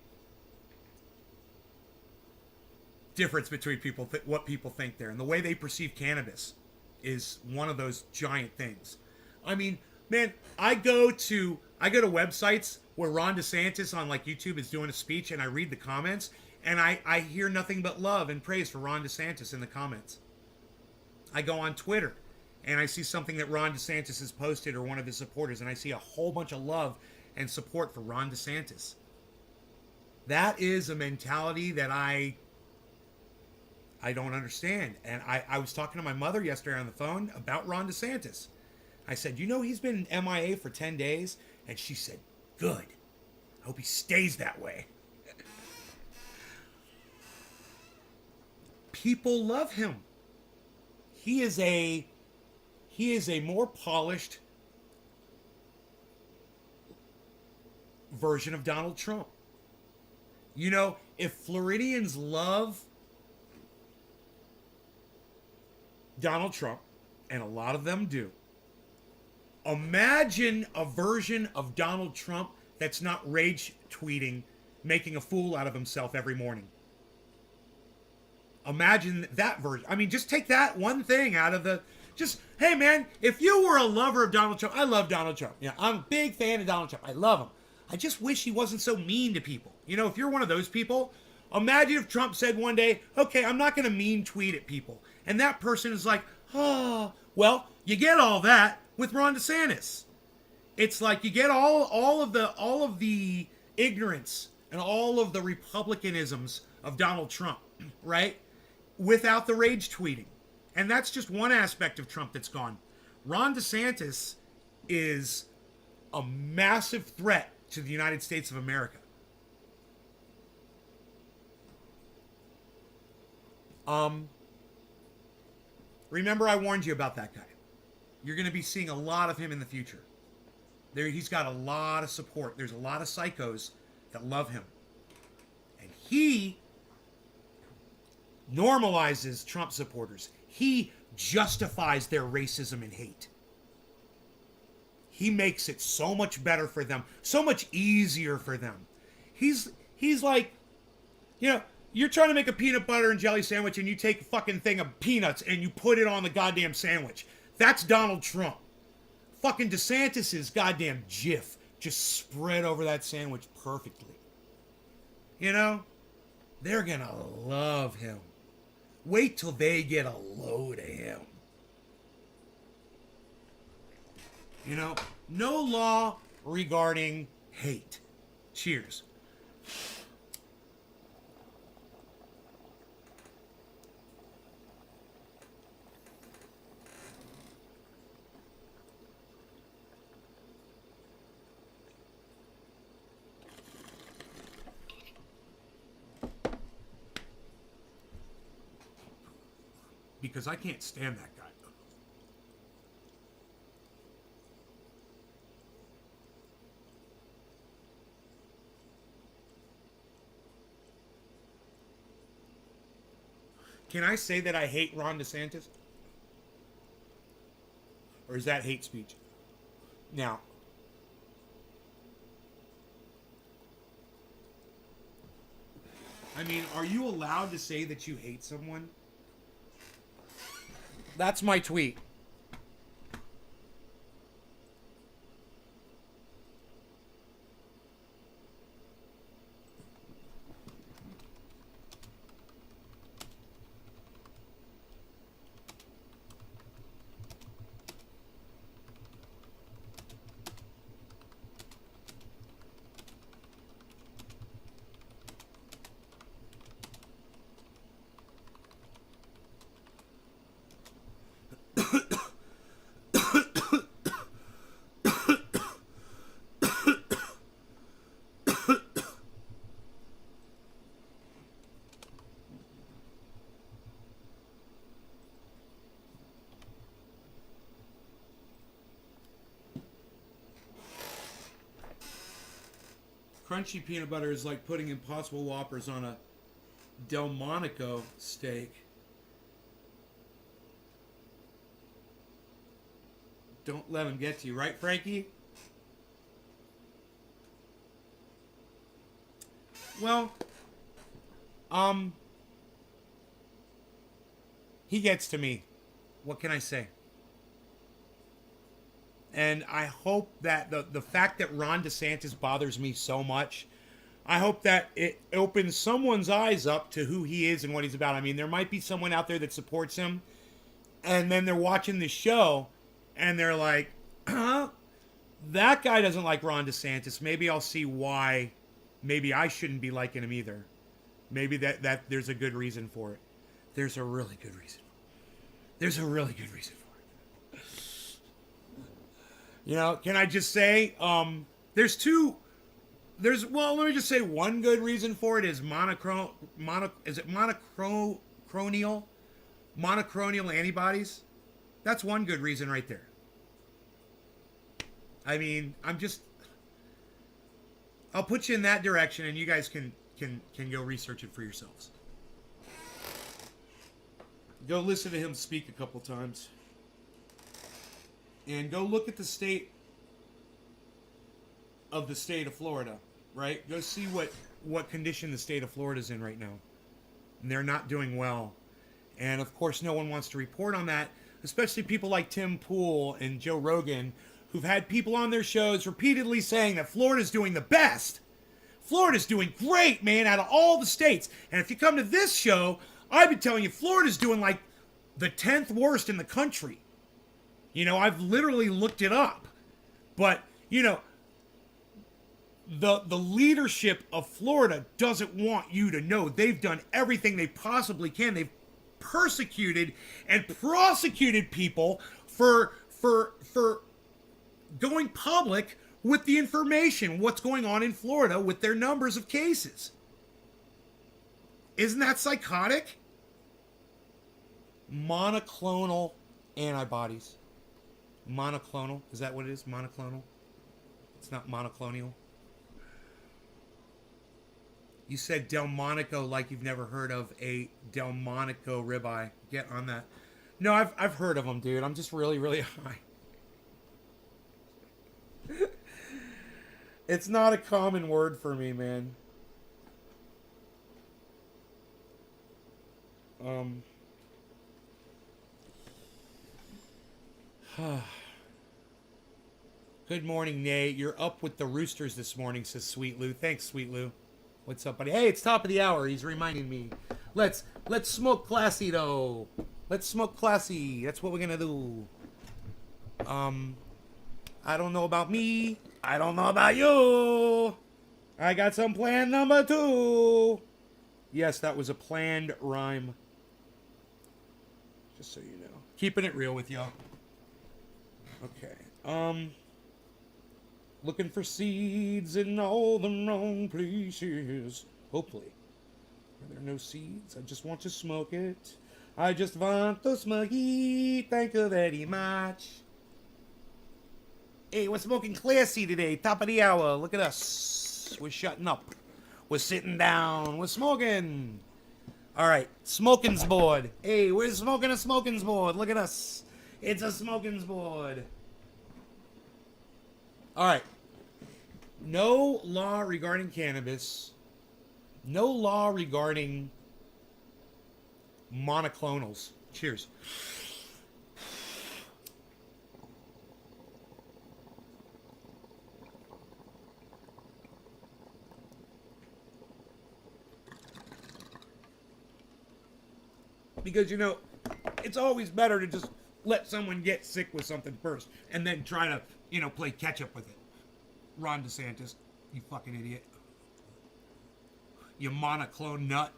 difference between what people think there. And the way they perceive cannabis is one of those giant things. I mean, man, I go to websites where Ron DeSantis on like YouTube is doing a speech and I read the comments and I hear nothing but love and praise for Ron DeSantis in the comments. I go on Twitter and I see something that Ron DeSantis has posted or one of his supporters and I see a whole bunch of love and support for Ron DeSantis. That is a mentality that I don't understand. And I was talking to my mother yesterday on the phone about Ron DeSantis. I said, you know, he's been MIA for 10 days. And she said, good. I hope he stays that way. People love him. He is a more polished version of Donald Trump. You know, if Floridians love Donald Trump, and a lot of them do, imagine a version of Donald Trump that's not rage tweeting, making a fool out of himself every morning. Imagine that version. I mean, just take that one thing out of the... Just, hey man, if you were a lover of Donald Trump, I love Donald Trump. Yeah, I'm a big fan of Donald Trump. I love him. I just wish he wasn't so mean to people. You know, if you're one of those people, imagine if Trump said one day, okay, I'm not going to mean tweet at people. And that person is like, oh, well, you get all that with Ron DeSantis. It's like you get all of the ignorance and all of the republicanisms of Donald Trump, right? Without the rage tweeting. And that's just one aspect of Trump that's gone. Ron DeSantis is a massive threat to the United States of America. Remember I warned you about that guy. You're going to be seeing a lot of him in the future. He's got a lot of support. There's a lot of psychos that love him. And he normalizes Trump supporters. He justifies their racism and hate. He makes it so much better for them, so much easier for them. He's like, you know, you're trying to make a peanut butter and jelly sandwich and you take a fucking thing of peanuts and you put it on the goddamn sandwich. That's Donald Trump. Fucking DeSantis's goddamn Jif just spread over that sandwich perfectly. You know? They're gonna love him. Wait till they get a load of him. You know? No law regarding hate. Cheers. Because I can't stand that guy. Can I say that I hate Ron DeSantis? Or is that hate speech? Now, I mean, are you allowed to say that you hate someone? That's my tweet. Crunchy peanut butter is like putting Impossible Whoppers on a Delmonico steak. Don't let him get to you, right, Frankie? Well, he gets to me. What can I say? And I hope that the fact that Ron DeSantis bothers me so much, I hope that it opens someone's eyes up to who he is and what he's about. I mean, there might be someone out there that supports him, and then they're watching the show, and they're like, huh? That guy doesn't like Ron DeSantis. Maybe I'll see why. Maybe I shouldn't be liking him either. Maybe that there's a good reason for it. There's a really good reason. There's a really good reason for it. You know, can I just say, well, let me just say one good reason for it is monoclonal antibodies. That's one good reason right there. I mean, I'll put you in that direction and you guys can go research it for yourselves. Go listen to him speak a couple times. And go look at the state of Florida, right? Go see what condition the state of Florida's in right now. And they're not doing well. And of course, no one wants to report on that, especially people like Tim Pool and Joe Rogan, who've had people on their shows repeatedly saying that Florida's doing the best. Florida's doing great, man, out of all the states. And if you come to this show, I've been telling you, Florida's doing like the 10th worst in the country. You know, I've literally looked it up. But, you know, the leadership of Florida doesn't want you to know they've done everything they possibly can. They've persecuted and prosecuted people for going public with the information, what's going on in Florida with their numbers of cases. Isn't that psychotic? Monoclonal antibodies. Monoclonal. Is that what it is? Monoclonal? It's not monoclonial. You said Delmonico like you've never heard of a Delmonico ribeye. Get on that. No, I've heard of them, dude. I'm just really, really high. It's not a common word for me, man. Good morning, Nate. You're up with the roosters this morning, says Sweet Lou. Thanks, Sweet Lou. What's up, buddy? Hey, it's top of the hour. He's reminding me. Let's smoke classy, though. Let's smoke classy. That's what we're gonna do. I don't know about me. I don't know about you. I got some plan number 2. Yes, that was a planned rhyme. Just so you know. Keeping it real with y'all. Okay. Looking for seeds in all the wrong places. Hopefully. Are there no seeds? I just want to smoke it. I just want to smoke it. Thank you very much. Hey, we're smoking classy today. Top of the hour. Look at us. We're shutting up. We're sitting down. We're smoking. All right. Smoking's board. Hey, we're smoking a smoking's board. Look at us. It's a smoking's board. All right. No law regarding cannabis. No law regarding monoclonals. Cheers. Because, you know, it's always better to just let someone get sick with something first and then try to, you know, play catch up with it. Ron DeSantis, you fucking idiot. You monoclone nut.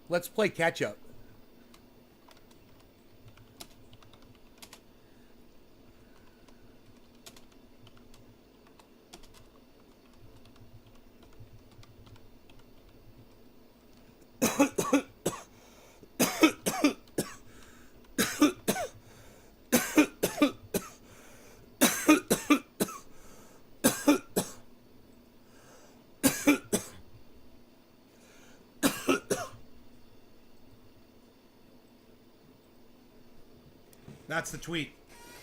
Let's play catch up. That's the tweet.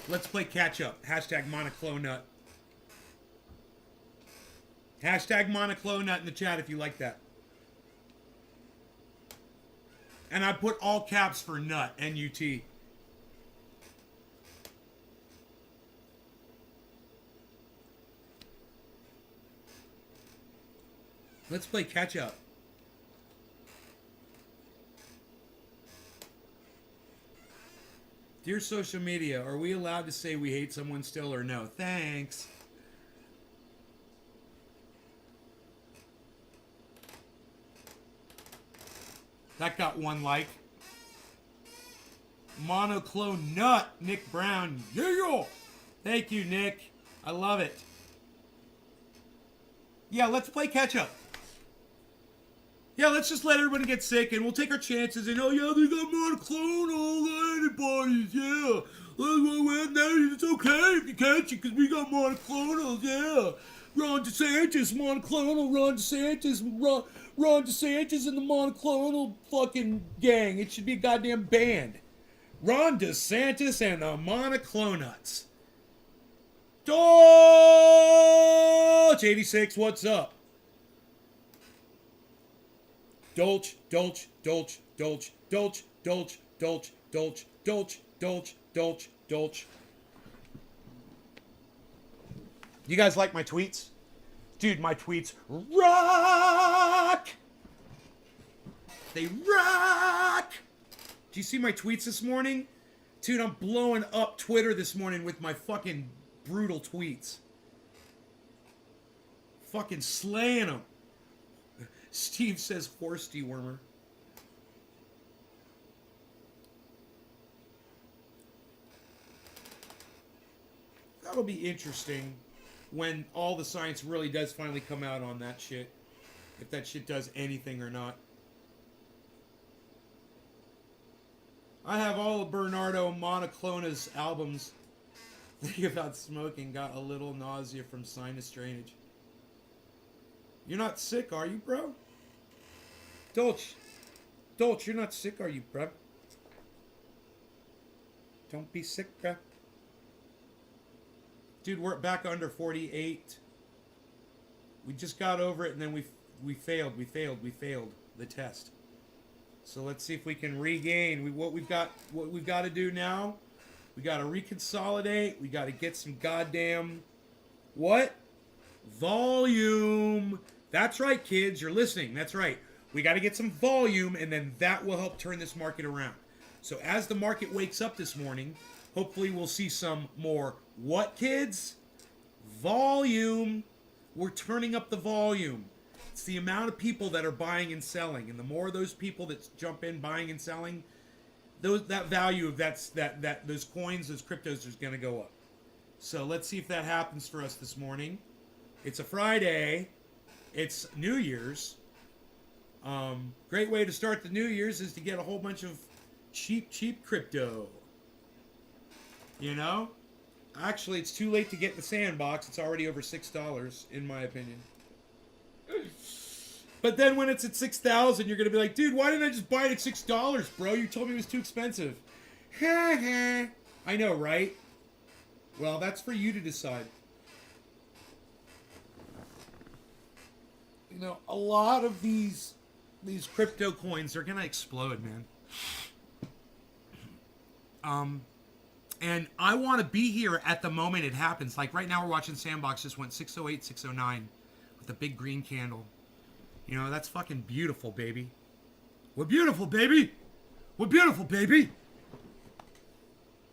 Let's play catch up. Hashtag monoclone nut. Hashtag monoclone nut in the chat if you like that. And I put all caps for nut, N-U-T. Let's play catch up. Dear social media, are we allowed to say we hate someone still or no? Thanks. That got 1 like. Monoclone nut, Nick Brown. Yeah! Thank you, Nick. I love it. Yeah, let's play catch up. Yeah, let's just let everybody get sick and we'll take our chances and, oh yeah, they got monoclonal antibodies, yeah. It's okay if you catch it because we got monoclonals, yeah. Ron DeSantis, monoclonal, Ron DeSantis and the monoclonal fucking gang. It should be a goddamn band. Ron DeSantis and the monoclonuts. Dolch 86, what's up? Dolch, Dolch, Dolch, Dolch, Dolch, Dolch, Dolch, Dolch, Dolch, Dolch, Dolch, Dolch. You guys like my tweets? Dude, my tweets rock! They rock! Do you see my tweets this morning? Dude, I'm blowing up Twitter this morning with my fucking brutal tweets. Fucking slaying them. Steve says horse dewormer. That'll be interesting when all the science really does finally come out on that shit. If that shit does anything or not. I have all of Bernardo Monoclona's albums. Thinking about smoking, got a little nausea from sinus drainage. You're not sick, are you, bro? Dolch, you're not sick, are you, bro? Don't be sick, bro. Dude, we're back under 48. We just got over it, and then we failed the test. So let's see if we can regain. What we've got to do now. We got to reconsolidate. We got to get some goddamn what? Volume. That's right, kids. You're listening. That's right. We got to get some volume, and then that will help turn this market around. So as the market wakes up this morning, hopefully we'll see some more what, kids? Volume. We're turning up the volume. It's the amount of people that are buying and selling, and the more of those people that jump in buying and selling, that value of those coins, those cryptos is going to go up. So let's see if that happens for us this morning. It's a Friday. It's New Year's. Great way to start the New Year's is to get a whole bunch of cheap crypto. You know? Actually, it's too late to get the sandbox. It's already over $6, in my opinion. But then when it's at 6,000, you're going to be like, dude, why didn't I just buy it at $6, bro? You told me it was too expensive. I know, right? Well, that's for you to decide. You know, a lot of these crypto coins are going to explode, man. And I want to be here at the moment it happens. Like right now we're watching Sandbox just went 608, 609 with the big green candle. You know, that's fucking beautiful, baby. We're beautiful, baby. We're beautiful, baby.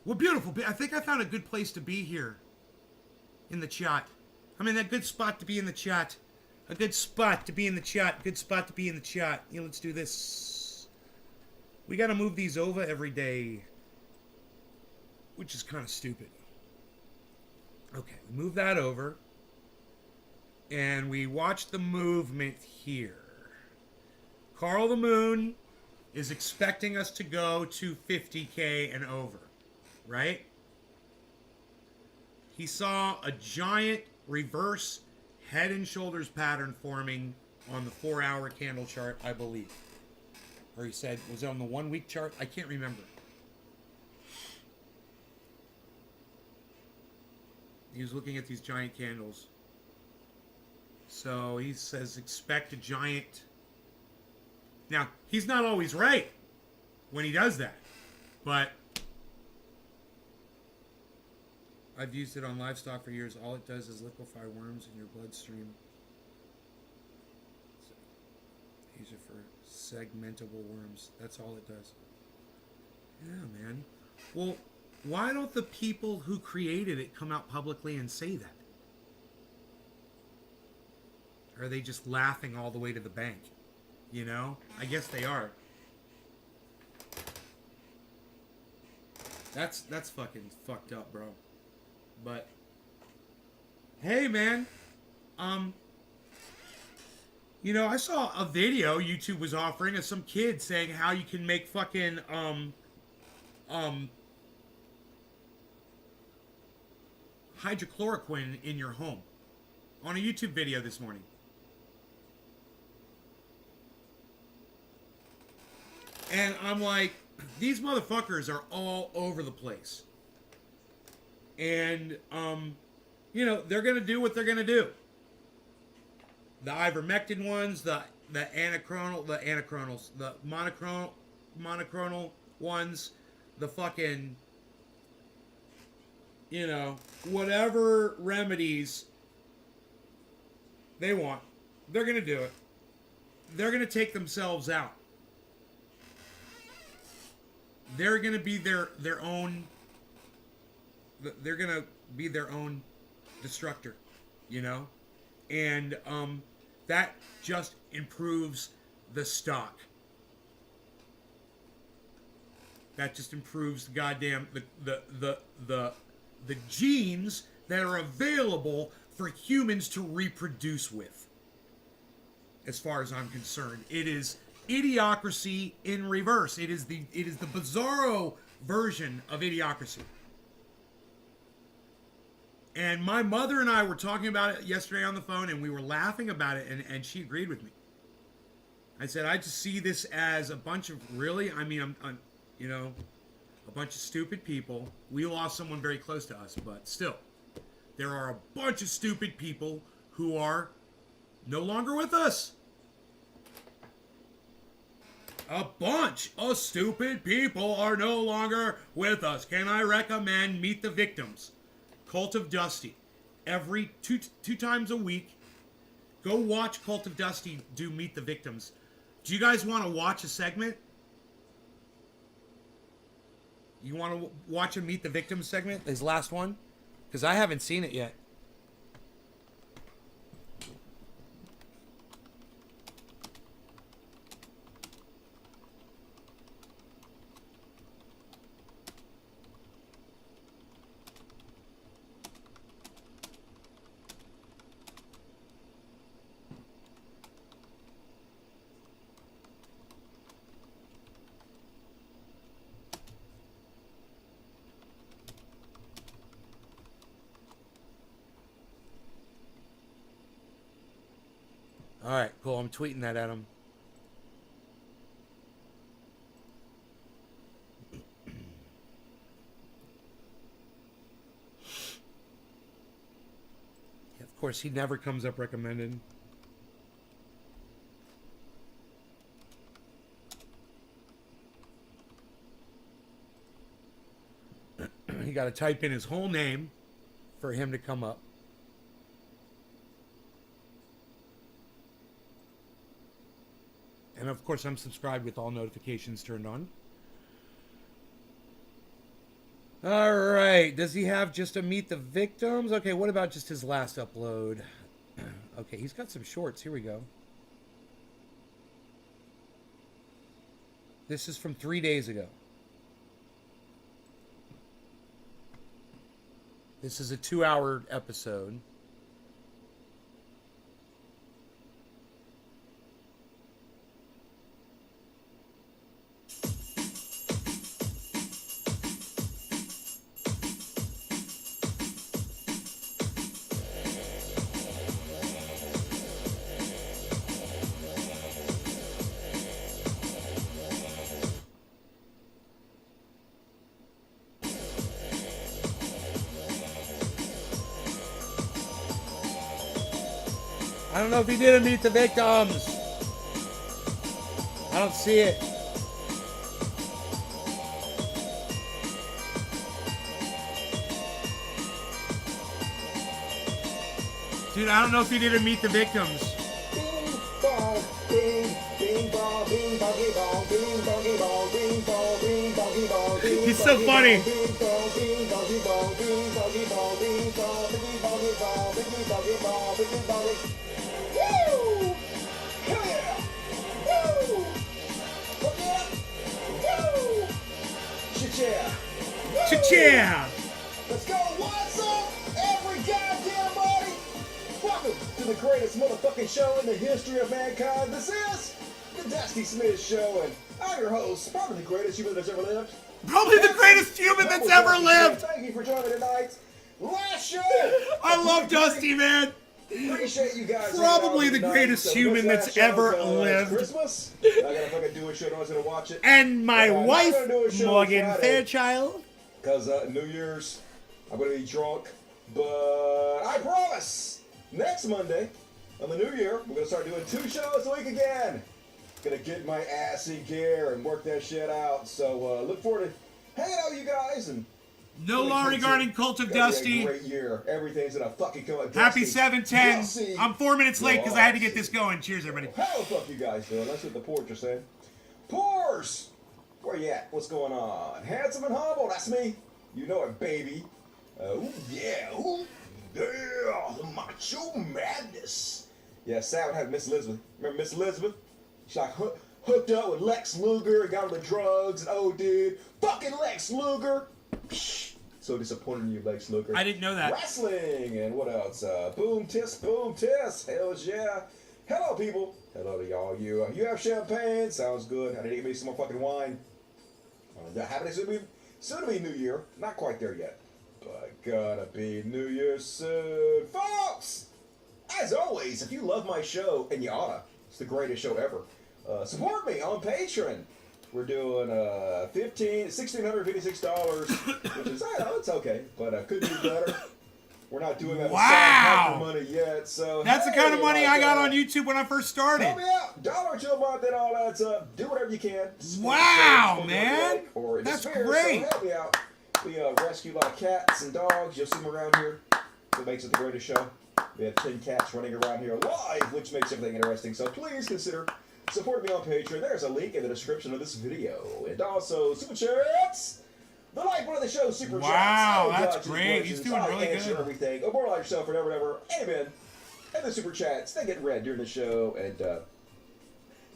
We're beautiful. I think I found a good place to be here in the chat. I'm in that good spot to be in the chat. A good spot to be in the chat. Good spot to be in the chat. Yeah, let's do this. We got to move these over every day, which is kind of stupid. Okay, we move that over. And we watch the movement here. Carl the Moon is expecting us to go to 50K and over, right? He saw a giant reverse head and shoulders pattern forming on the 4-hour candle chart, I believe. Or he said, was it on the 1-week chart? I can't remember. He was looking at these giant candles. So he says, expect a giant. Now, he's not always right when he does that. But I've used it on livestock for years. All it does is liquefy worms in your bloodstream. So, these are for segmentable worms. That's all it does. Yeah, man. Well, why don't the people who created it come out publicly and say that? Or are they just laughing all the way to the bank? You know? I guess they are. That's fucking fucked up, bro. But hey, man. You know, I saw a video YouTube was offering of some kid saying how you can make fucking hydrochloroquine in your home on a YouTube video this morning. And I'm like, these motherfuckers are all over the place. And, you know, they're going to do what they're going to do. The ivermectin ones, the monoclonal ones, the fucking, you know, whatever remedies they want, they're going to do it. They're going to take themselves out. They're going to be their own, they're going to be their own destructor, you know? And that just improves the stock. That just improves the goddamn, the genes that are available for humans to reproduce with. As far as I'm concerned, it is idiocracy in reverse. It is the bizarro version of idiocracy. And my mother and I were talking about it yesterday on the phone, and we were laughing about it, and she agreed with me. I said, I just see this as a bunch of really, I mean, I'm you know, a bunch of stupid people. We lost someone very close to us, but still, there are a bunch of stupid people who are no longer with us. A bunch of stupid people are no longer with us. Can I recommend Meet the Victims? Cult of Dusty. Every two times a week. Go watch Cult of Dusty do Meet the Victims. Do you guys want to watch a segment? You want to watch a Meet the Victims segment? His last one? Because I haven't seen it yet. All right, cool. I'm tweeting that at him. Yeah, of course, he never comes up recommended. You got to type in his whole name for him to come up. And of course, I'm subscribed with all notifications turned on. All right. Does he have just a Meet the Victims? Okay, what about just his last upload? Okay, he's got some shorts. Here we go. This is from 3 days ago. This is a 2-hour episode. I don't know if he didn't Meet the Victims. I don't see it. Dude, I don't know if he didn't Meet the Victims. He's so funny. Woo! Hell yeah! Woo! Look at Woo! Cha-cha! Cha-cha! Let's go! What's up, every goddamn body? Welcome to the greatest motherfucking show in the history of mankind. This is the Dusty Smith Show, and I'm your host, probably the greatest human that's ever lived. Probably the greatest human that's ever lived. Thank you for joining tonight's last show. I love Dusty, man. Appreciate you guys. Probably the greatest human that's ever lived. Christmas. I gotta fucking do a show. No one's gonna watch it. And my I'm wife, gonna do a show Morgan Friday, Fairchild. Cause New Year's, I'm gonna be drunk. But I promise, next Monday on the New Year, we're gonna start doing 2 shows a week again. Gonna get my ass in gear and work that shit out. So look forward to hanging out with you guys and. No law regarding Cult of Dusty. Great year. Everything's gonna fucking come up. Happy Dusty. 7/10. Dusty. I'm 4 minutes late because I had to get this going. Cheers, everybody. How the fuck you guys doing? That's what the porch are saying. Pores! Where you at? What's going on? Handsome and humble, that's me. You know it, baby. Ooh, yeah. Ooh, yeah. Macho madness. Yeah, Sam had Miss Elizabeth. Remember Miss Elizabeth? She's like hooked up with Lex Luger, got on the drugs, and oh, dude. Fucking Lex Luger. Psh, So disappointed in you, Lex Luger. I didn't know that. Wrestling and what else? Boom tisk, boom tisk. Hells yeah. Hello, people. Hello to y'all. You have champagne? Sounds good. I need to get me some more fucking wine. Happening soon to be New Year. Not quite there yet, but gonna be New Year soon, folks. As always, if you love my show, and you oughta, it's the greatest show ever. Support me on Patreon. We're doing $1,656, which is, I know, it's okay, but could do better. We're not doing that Wow. money yet, so That's the kind of money I got on YouTube. YouTube when I first started. Help me out. $1 or $2 a month, that all adds up. Do whatever you can. Wow, Support me man. like, or in That's despair, great. So help me out. We rescue a lot of cats and dogs. You'll see them around here. That makes it the greatest show. We have 10 cats running around here live, which makes everything interesting. So please consider supporting me on Patreon. There's a link in the description of this video. And also, Super Chats. The lifeblood of the show, Super Chats. Wow, I that's dodge these great. He's questions. doing I really answer good. everything. Immortalize yourself forever and ever. Amen. And the Super Chats, they get read during the show. And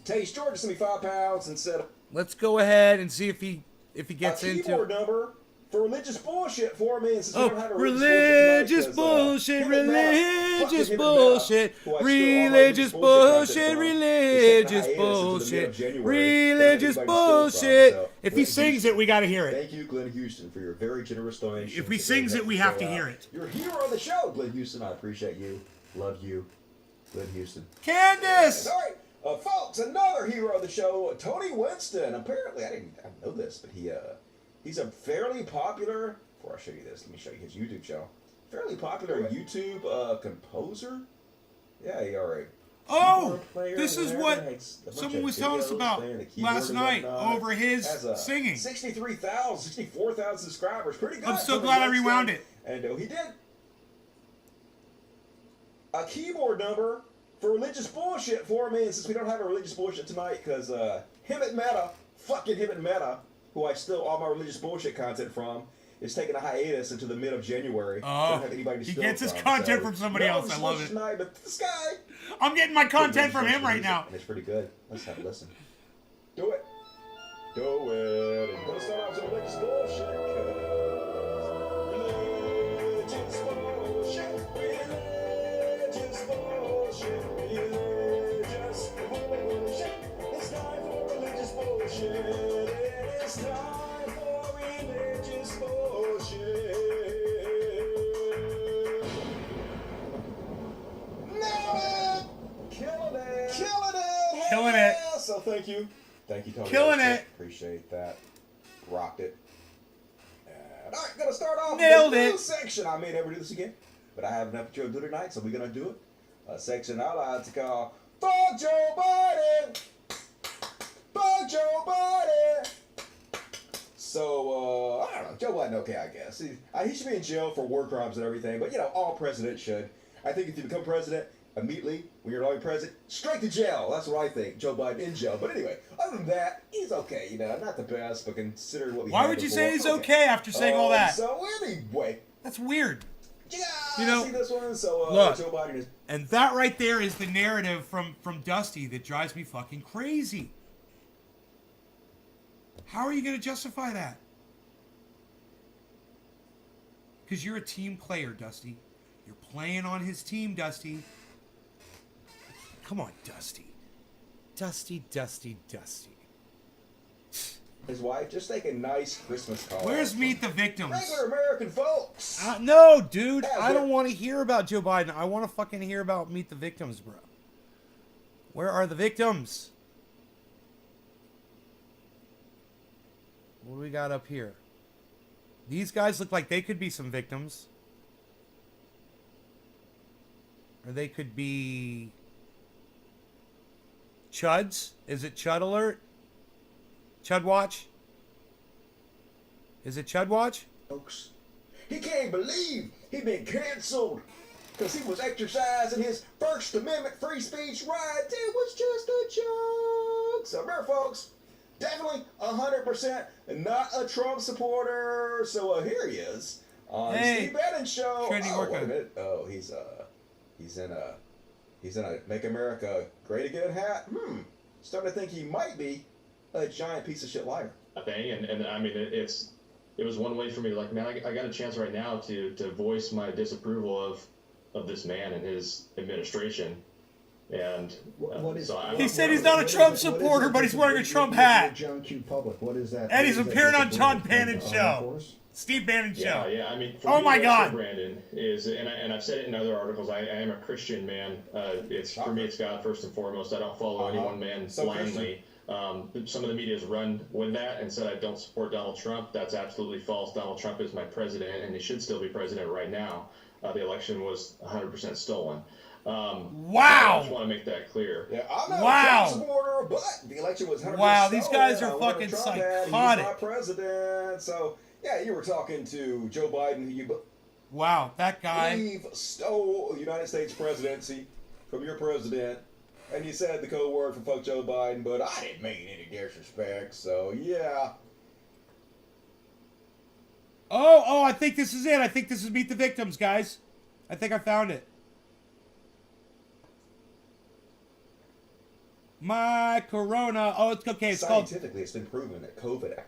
Taste George sent me £5 and said Let's go ahead and see if he gets a into. keyboard number for religious bullshit for me. And since we Oh, don't have a religious bullshit, religious bullshit, religious bullshit, religious bullshit, religious bullshit. If he sings it, we got to hear it. Thank you, Glenn Houston, for your very generous donation. If he sings it, we have to hear it. You're a hero of the show, Glenn Houston. I appreciate you. Love you, Glenn Houston. Candace! All right, folks, another hero of the show, Tony Winston. Apparently, I didn't know this, but he's a fairly popular. Before I show you this, let me show you his YouTube channel. Fairly popular YouTube composer. Yeah, he already. Oh, this is what someone was telling us about last night over his singing. 64,000 subscribers. Pretty good. I'm so glad I rewound it. And he did a keyboard number for religious bullshit for me. And since we don't have a religious bullshit tonight, because him at Meta, who I steal all my religious bullshit content from, is taking a hiatus until the mid of January. Oh, he gets his content from somebody else. I love it. Tonight, but this guy, I'm getting my content from him right now. and it's pretty good. Let's have a listen. Do it. Do it. And let's start off with religious bullshit. Religious bullshit. Religious bullshit. Religious bullshit. It's time for religious bullshit. It's time for religious bullshit. Nailed it! Killing it! Killing it! Killing it. Yeah, so thank you. Thank you, Tony. Killing it. Appreciate that. Rocked it. And, all right, gonna start off Nailed with the it. new section. I may never do this again, but I have enough to do tonight, so we're gonna do it. A section I like to call "Fuck Joe Biden." Fuck Joe Biden. So, I don't know. Joe Biden, okay, I guess. He should be in jail for war crimes and everything, but, all presidents should. I think if you become president, immediately, when you're already president, straight to jail. That's what I think. Joe Biden in jail. But anyway, other than that, he's okay. Not the best, but consider what we Why had would you before. say he's okay after saying all that? So, anyway. That's weird. Yeah, see this one? So, look. Joe Biden is... And that right there is the narrative from Dusty that drives me fucking crazy. How are you going to justify that? Because you're a team player, Dusty. You're playing on his team, Dusty. Come on, Dusty. Dusty. His wife, just take a nice Christmas card. Where's Meet the Victims? Regular American folks. No, dude. I don't want to hear about Joe Biden. I want to fucking hear about Meet the Victims, bro. Where are the victims? What do we got up here? These guys look like they could be some victims. Or they could be... Chuds? Is it Chud Alert? Chud Watch? Is it Chud Watch? Folks, he can't believe he'd been canceled because he was exercising his First Amendment free speech right. It was just a joke. So remember, folks, definitely 100% not a Trump supporter. So here he is on Steve Bannon show. Wait a minute. Oh, he's in a Make America Great Again hat. Starting to think he might be a giant piece of shit liar. Thing, and I mean it's it was one way for me to, like, man, I got a chance right now to voice my disapproval of this man and his administration. And he said he's not a Trump supporter, but he's wearing a Trump hat. John Q. Public. What is that? And he's appearing on John Bannon's show. Force? Steve Bannon's show. Yeah, I mean, oh my God, Brandon is, and I've said it in other articles. I am a Christian man. It's for me, it's God first and foremost. I don't follow any one man blindly. Some of the media has run with that and said I don't support Donald Trump. That's absolutely false. Donald Trump is my president, and he should still be president right now. The election was 100% stolen. Wow! I just want to make that clear. Yeah, I'm not a Trump supporter, but the election was 100% wow, these guys stolen. are fucking psychotic. He's not president, so yeah, you were talking to Joe Biden, who you wow, that guy believe stole the United States presidency from your president, and you said the code word for fuck Joe Biden, but I didn't mean any disrespect, so yeah. Oh, I think this is it. I think this is Meet the Victims, guys. I think I found it. My corona. Oh, it's okay. It's Scientifically, it's been proven that COVID.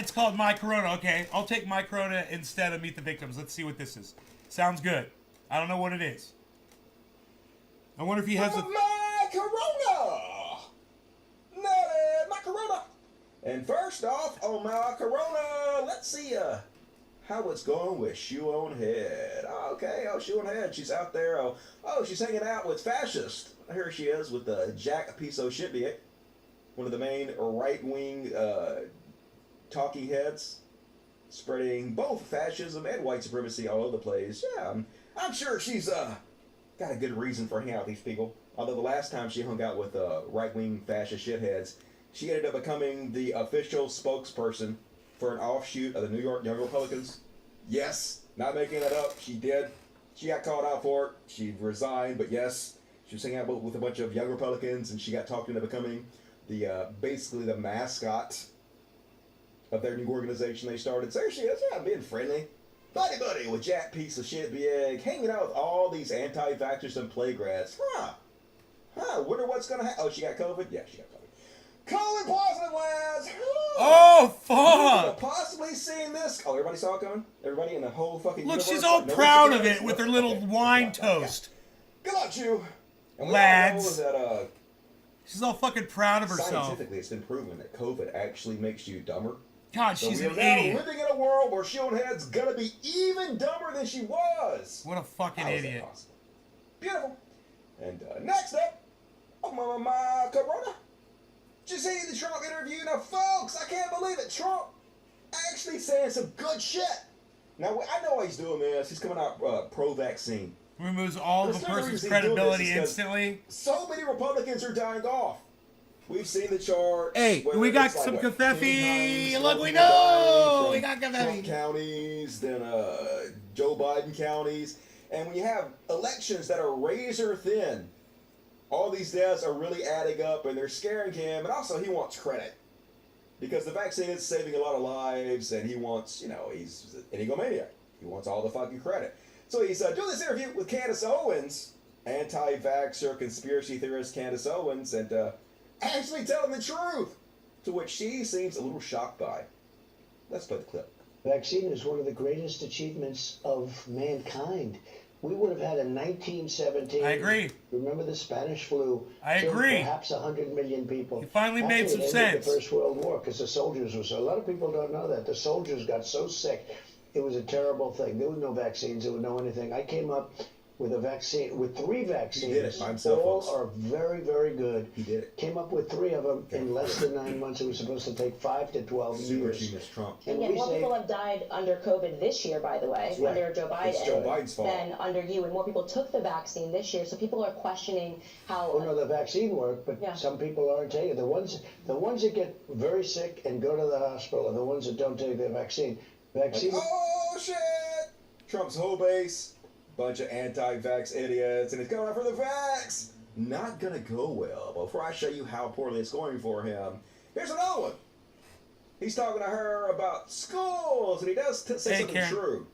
It's called My Corona. Okay, I'll take My Corona instead of Meet the Victims. Let's see what this is. Sounds good. I don't know what it is. I wonder if he has a... My corona! My corona! And first off, on my corona, let's see how it's going with Shoe on Head. Okay, Shoe on Head, she's out there. She's hanging out with fascists. Here she is with Jack Piso Shitbiet, one of the main right-wing talking heads, spreading both fascism and white supremacy all over the place. Yeah, I'm sure she's got a good reason for hanging out with these people. Although the last time she hung out with right-wing fascist shitheads, she ended up becoming the official spokesperson for an offshoot of the New York Young Republicans. Yes, not making that up. She did. She got called out for it. She resigned, but yes, she was hanging out with a bunch of young Republicans, and she got talked into becoming the basically the mascot of their new organization they started. So there she is, being friendly. Buddy with Jack Piece of Shit Big, hanging out with all these anti-vaxxers and playgrads. Wonder what's gonna happen. Oh, she got COVID? Yeah, she got COVID. COVID positive, lads! Oh, fuck! Possibly seeing this. Oh, everybody saw it coming? Everybody in the whole fucking Look, universe? she's all proud of it with her little wine toast. Good luck, you. And lads. That, she's all fucking proud of herself. Scientifically, it's been proven that COVID actually makes you dumber. God, so she's we an are now idiot. living in a world where Shieldhead's gonna be even dumber than she was. What a fucking idiot. Beautiful. And next up, my corona. Did you see the Trump interview? Now, folks, I can't believe it. Trump actually saying some good shit. Now, I know why he's doing this. He's coming out pro-vaccine. Removes all of a person's credibility instantly. So many Republicans are dying off. We've seen the chart. Hey, we got some Covfefe. Look, we know. We got Covfefe. Trump counties, then Joe Biden counties. And when you have elections that are razor thin, all these deaths are really adding up, and they're scaring him. And also, he wants credit. Because the vaccine is saving a lot of lives, and he wants, he's an egomaniac. He wants all the fucking credit. So he's doing this interview with Candace Owens, anti-vaxxer conspiracy theorist Candace Owens, and actually telling the truth, to which she seems a little shocked by. Let's play the clip. Vaccine is one of the greatest achievements of mankind. We would have had in 1917. I agree. Remember the Spanish flu? I agree. Perhaps 100 million people. He finally made some sense. The First World War, because the soldiers were so. A lot of people don't know that the soldiers got so sick. It was a terrible thing. There was no vaccines. There was no anything. I came up with a vaccine, with 3 vaccines. He did it by himself, all folks. are very, very good. He did it. Came up with 3 of them in less than 9 months. It was supposed to take 5 to 12 years. Super genius Trump. And yet more people have died under COVID this year, by the way, right. under Joe Biden, It's Joe Biden's fault. than under you. And more people took the vaccine this year. So people are questioning how... Oh no, the vaccine worked, but Yeah. some people aren't taking it. The ones that get very sick and go to the hospital are the ones that don't take the vaccine. Vaccine. Oh, shit! Trump's whole base, bunch of anti-vax idiots, and he's going out for the vax. Not gonna go well. Before I show you how poorly it's going for him, here's another one. He's talking to her about schools, and he does say something Karen. true.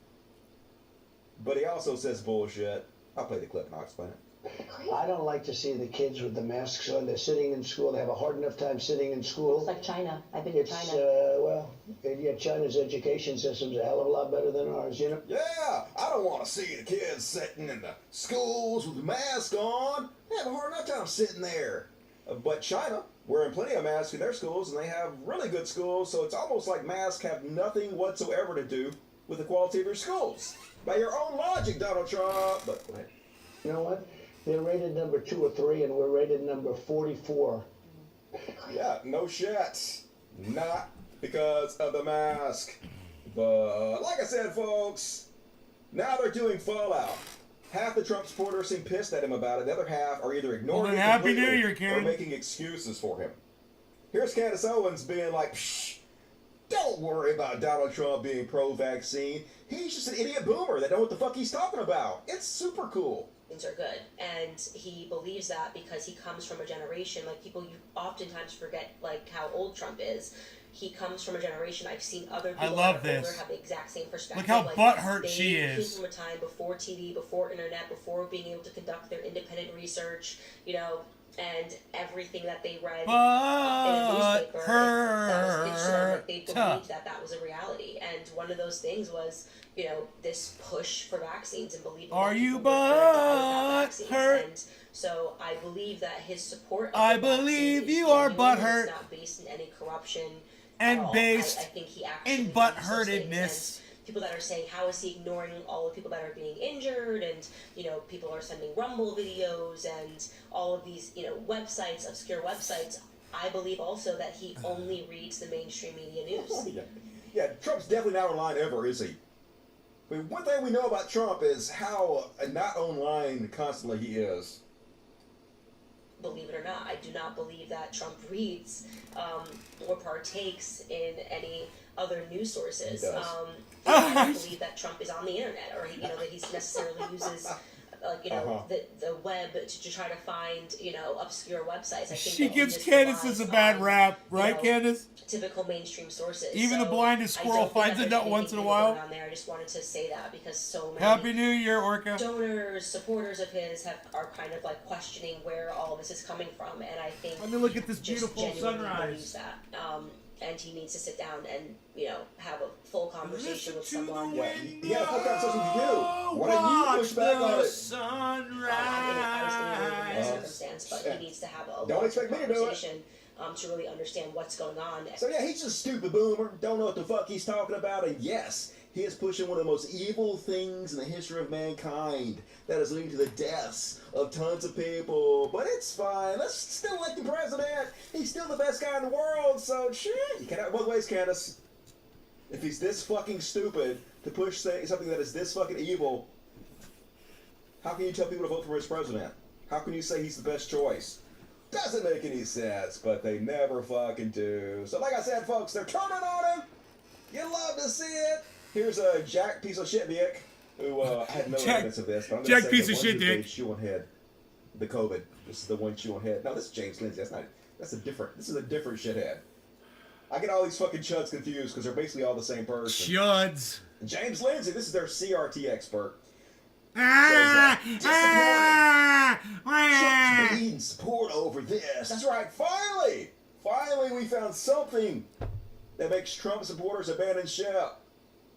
But he also says bullshit. I'll play the clip and I'll explain it. I don't like to see the kids with the masks on. They're sitting in school. They have a hard enough time sitting in school. It's like China. I've been It's, to China. well, yeah, China's education system's a hell of a lot better than ours, you know? Yeah, I don't want to see the kids sitting in the schools with the mask on. They have a hard enough time sitting there. But China, wearing plenty of masks in their schools, and they have really good schools, so it's almost like masks have nothing whatsoever to do with the quality of your schools. By your own logic, Donald Trump. But You know what? They're rated number 2 or 3, and we're rated number 44. yeah, no shit. Not because of the mask. But like I said, folks, now they're doing Fallout. Half the Trump supporters seem pissed at him about it. The other half are either ignoring Well, him then Happy completely New Year, or Karen. making excuses for him. Here's Candace Owens being like, psh, don't worry about Donald Trump being pro-vaccine. He's just an idiot boomer that don't know what the fuck he's talking about. It's super cool. Things are good, and he believes that because he comes from a generation, like people you oftentimes forget like how old Trump is. He comes from a generation. I've seen other people love that are older this. have the exact same perspective. Look how like, butthurt they she came is. from a time before TV, before internet, before being able to conduct their independent research, you know, and everything that they read in a newspaper. That was pitched to them. Like, they believed that that was a reality, and one of those things was, you know, this push for vaccines and believing Are that you people were going to die without vaccines. butthurt? And so I believe that his support of I the vaccines believe is you are genuine. butthurt. It's not based in any corruption And at all. based I think he actually in believes those things. butthurtedness. And people that are saying, how is he ignoring all the people that are being injured, and, you know, people are sending Rumble videos and all of these, you know, websites, obscure websites. I believe also that he only reads the mainstream media news. Yeah, Trump's definitely not online ever, is he? I mean, one thing we know about Trump is how not online constantly he is. Believe it or not, I do not believe that Trump reads or partakes in any other news sources. He does. I don't believe that Trump is on the internet, or you know, that he necessarily uses you know, the web to try to find, you know, obscure websites. I think She that he gives just Candace relies a bad on, rap, you right, know, Candace? typical mainstream sources. Even the So blindest I squirrel don't think finds that a there's nut once in a anything while. going on there. I just wanted to say that because so many Happy New Year, Orca. donors, supporters of his are kind of like questioning where all this is coming from, and I think Let me look at this just beautiful genuinely sunrise. believes that. And he needs to sit down and, you know, have a full conversation with Listen to someone. the Yeah, wind he had a full conversation with you. Why blow, don't you push back on watch it? the sunrise. I was in a very circumstance, but he needs to have a Don't expect me to do it. conversation to really understand what's going on. So yeah, he's just a stupid boomer. Don't know what the fuck he's talking about. And yes, he is pushing one of the most evil things in the history of mankind that is leading to the deaths of tons of people. But it's fine. Let's still elect the president. He's still the best guy in the world. So shit, you can't have it both ways, Candace. If he's this fucking stupid to push something that is this fucking evil, how can you tell people to vote for his president? How can you say he's the best choice? Doesn't make any sense, but they never fucking do. So like I said, folks, they're turning on him. You love to see it. Here's a Jack piece of shit dick who I had no Jack- evidence of this, but I'm Jack gonna say piece the of one shit who dick. gave Chew on head the COVID. This is the one Chew on head. No, this is James Lindsay. This is a different shithead. I get all these fucking chuds confused because they're basically all the same person. Chuds. James Lindsay, this is their CRT expert. Chuck's bleeding support over this. That's right, finally! Finally we found something that makes Trump supporters abandon ship.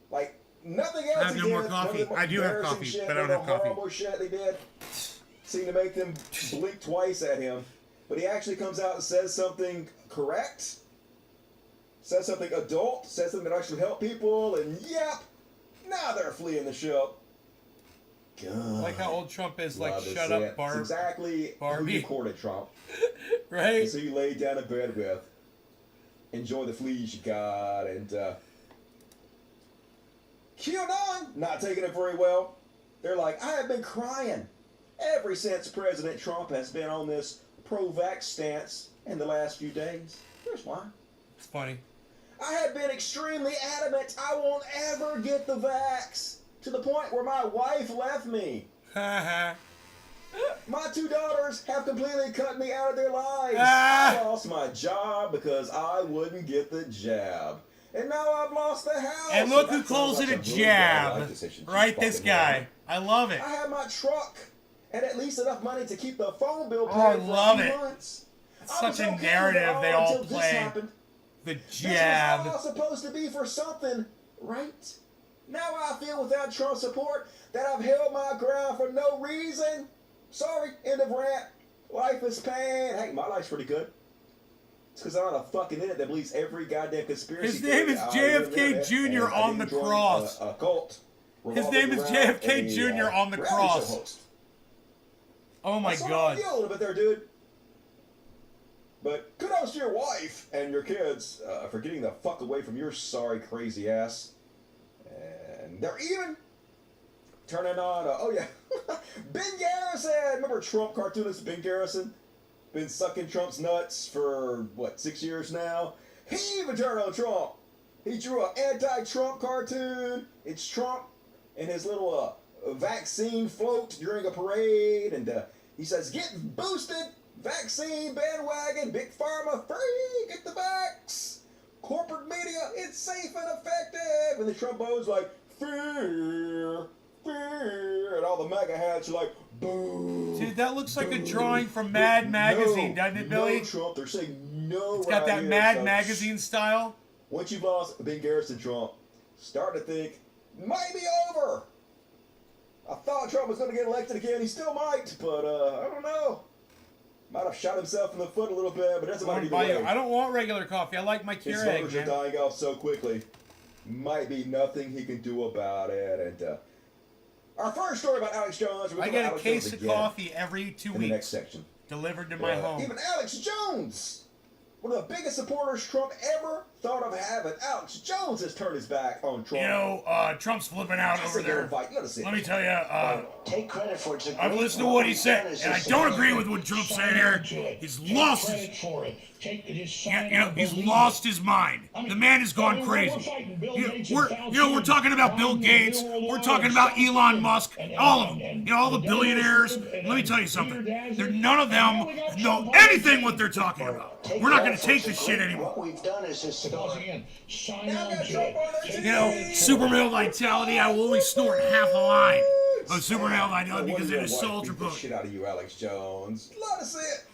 Like, nothing else I have he no more did, coffee. none of the I do have embarrassing coffee, shit, but I don't none of have the coffee. horrible shit they did seemed to make them blink twice at him. But he actually comes out and says something correct, says something adult, says something that actually help people, and yep, now they're fleeing the ship. I like how old Trump is, like, Love to shut see up, it. Barb. It's exactly Barbie. who you courted, Trump. Right? And so you lay down in bed with, enjoy the fleas you got, and QAnon, not taking it very well. They're like, I have been crying ever since President Trump has been on this pro-vax stance in the last few days. Here's why. It's funny. I have been extremely adamant I won't ever get the vax, to the point where my wife left me. Haha. My two daughters have completely cut me out of their lives. Ah. I lost my job because I wouldn't get the jab. And now I've lost the house. And look That who calls sounds it a like really bad life jab. decision. Right, She's this fucking guy. right. I love it. I have my truck and at least enough money to keep the phone bill paid I for love a few it. months. It's I was such a okay with it narrative they all until this play. happened. The This jab. was all supposed to be for something, right? Now I feel without Trump support that I've held my ground for no reason. Sorry, end of rant. Life is pain. Hey, my life's pretty good. It's because I'm on a fucking internet that believes every goddamn conspiracy His name is JFK Jr. on the cross. A cult. His name is JFK Jr. on the cross. Host. Oh my That's god. A little bit there, dude. But kudos to your wife and your kids for getting the fuck away from your sorry, crazy ass. And they're even turning on, oh yeah, Ben Garrison. Remember Trump cartoonist Ben Garrison? Been sucking Trump's nuts for, what, 6 years now? He even turned on Trump. He drew an anti-Trump cartoon. It's Trump and his little vaccine float during a parade. And he says, get boosted, vaccine bandwagon, big pharma free, get the vax. Corporate media, it's safe and effective. And the Trumpos like, fear, fear. And all the MAGA hats are like, boo. Dude, that looks like a drawing from Mad Magazine, doesn't it, Billy? No, Trump, they're saying no. It's got that here, Mad so Magazine style. Once you've lost Ben Garrison Trump, start to think, might be over. I thought Trump was going to get elected again. He still might, but I don't know. Might have shot himself in the foot a little bit, but that's about either way. I don't want regular coffee. I like my His Keurig, voters are dying off so quickly. Might be nothing he can do about it. And our first story about Alex Jones. I get a case of coffee every 2 weeks. In the next section. Delivered to my home. Even Alex Jones, one of the biggest supporters Trump ever thought of having. Alex Jones has turned his back on Trump. You know, Trump's flipping out over there. Let me tell you, take credit for it. I've listened to what he said, and I don't agree with what Trump's saying here. He's lost his, he's lost his mind. The man has gone crazy. We're talking about Bill Gates. We're talking about Elon Musk. All of them. All the billionaires. Let me tell you something. None of them know anything what they're talking about. We're not going to take this shit anymore. What we've done is super male vitality. I will only snort half a line of super male vitality because it is soldier book. Shit out of you, Alex Jones. Love to see it.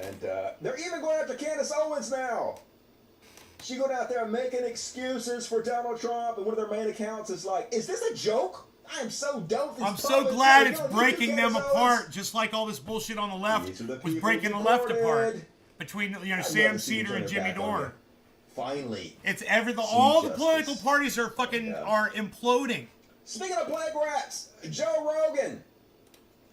And they're even going after Candace Owens now. She going out there making excuses for Donald Trump, and one of their main accounts is like, "Is this a joke? I am so done." I'm so glad it's breaking them apart, just like all this bullshit on the left was breaking the left apart between Sam Cedar and Jimmy Dore. Finally, it's all the political parties are imploding. Speaking of plague rats, Joe Rogan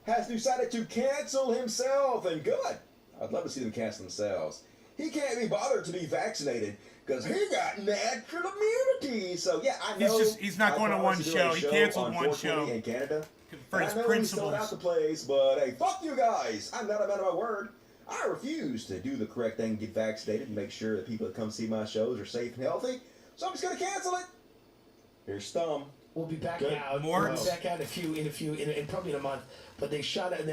has decided to cancel himself, and good. I'd love to see them cancel themselves. He can't be bothered to be vaccinated because he got natural immunity. So yeah, I know he's not going to one show. He canceled one show in Canada for his principles. He sold out the place, but hey, fuck you guys! I'm not a man of my word. I refuse to do the correct thing, get vaccinated, and make sure that people that come see my shows are safe and healthy. So I'm just gonna cancel it. Here's Thumb. We'll be back out. We'll be back out in probably a month. But they shot it.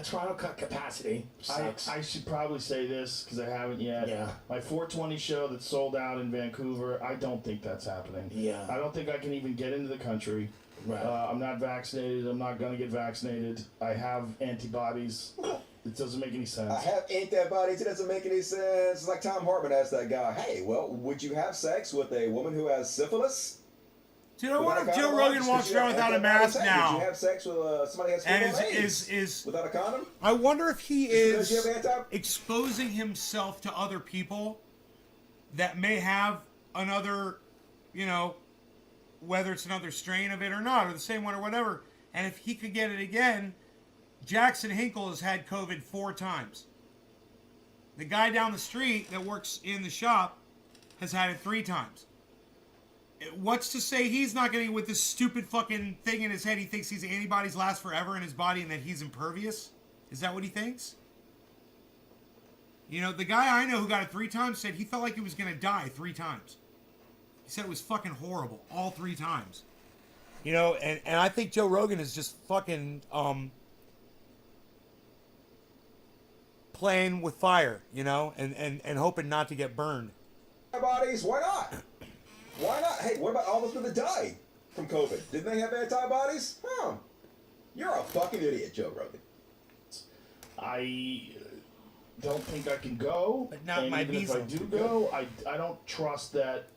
Toronto cut capacity. I should probably say this because I haven't yet. Yeah. My 420 show that sold out in Vancouver. I don't think that's happening. Yeah. I don't think I can even get into the country. Right. I'm not vaccinated. I'm not gonna get vaccinated. I have antibodies. It doesn't make any sense. I have antibodies. It doesn't make any sense. It's like Tom Hartman asked that guy, "Hey, well, would you have sex with a woman who has syphilis?" Dude, I wonder if Joe Rogan walks around without a mask now. Would you have sex with somebody who has AIDS without a condom? I wonder if he is exposing himself to other people that may have another, whether it's another strain of it or not, or the same one or whatever. And if he could get it again, Jackson Hinkle has had COVID 4 times. The guy down the street that works in the shop has had it 3 times. What's to say he's not getting with this stupid fucking thing in his head? He thinks these antibodies last forever in his body and that he's impervious? Is that what he thinks? The guy I know who got it 3 times said he felt like he was going to die 3 times. He said it was fucking horrible all 3 times. And I think Joe Rogan is just fucking playing with fire, and hoping not to get burned. Antibodies, why not? Why not? Hey, what about all those people that died from COVID? Didn't they have antibodies? Huh. You're a fucking idiot, Joe Rogan. I don't think I can go. But not and my even if I Beasley. do go, I don't trust that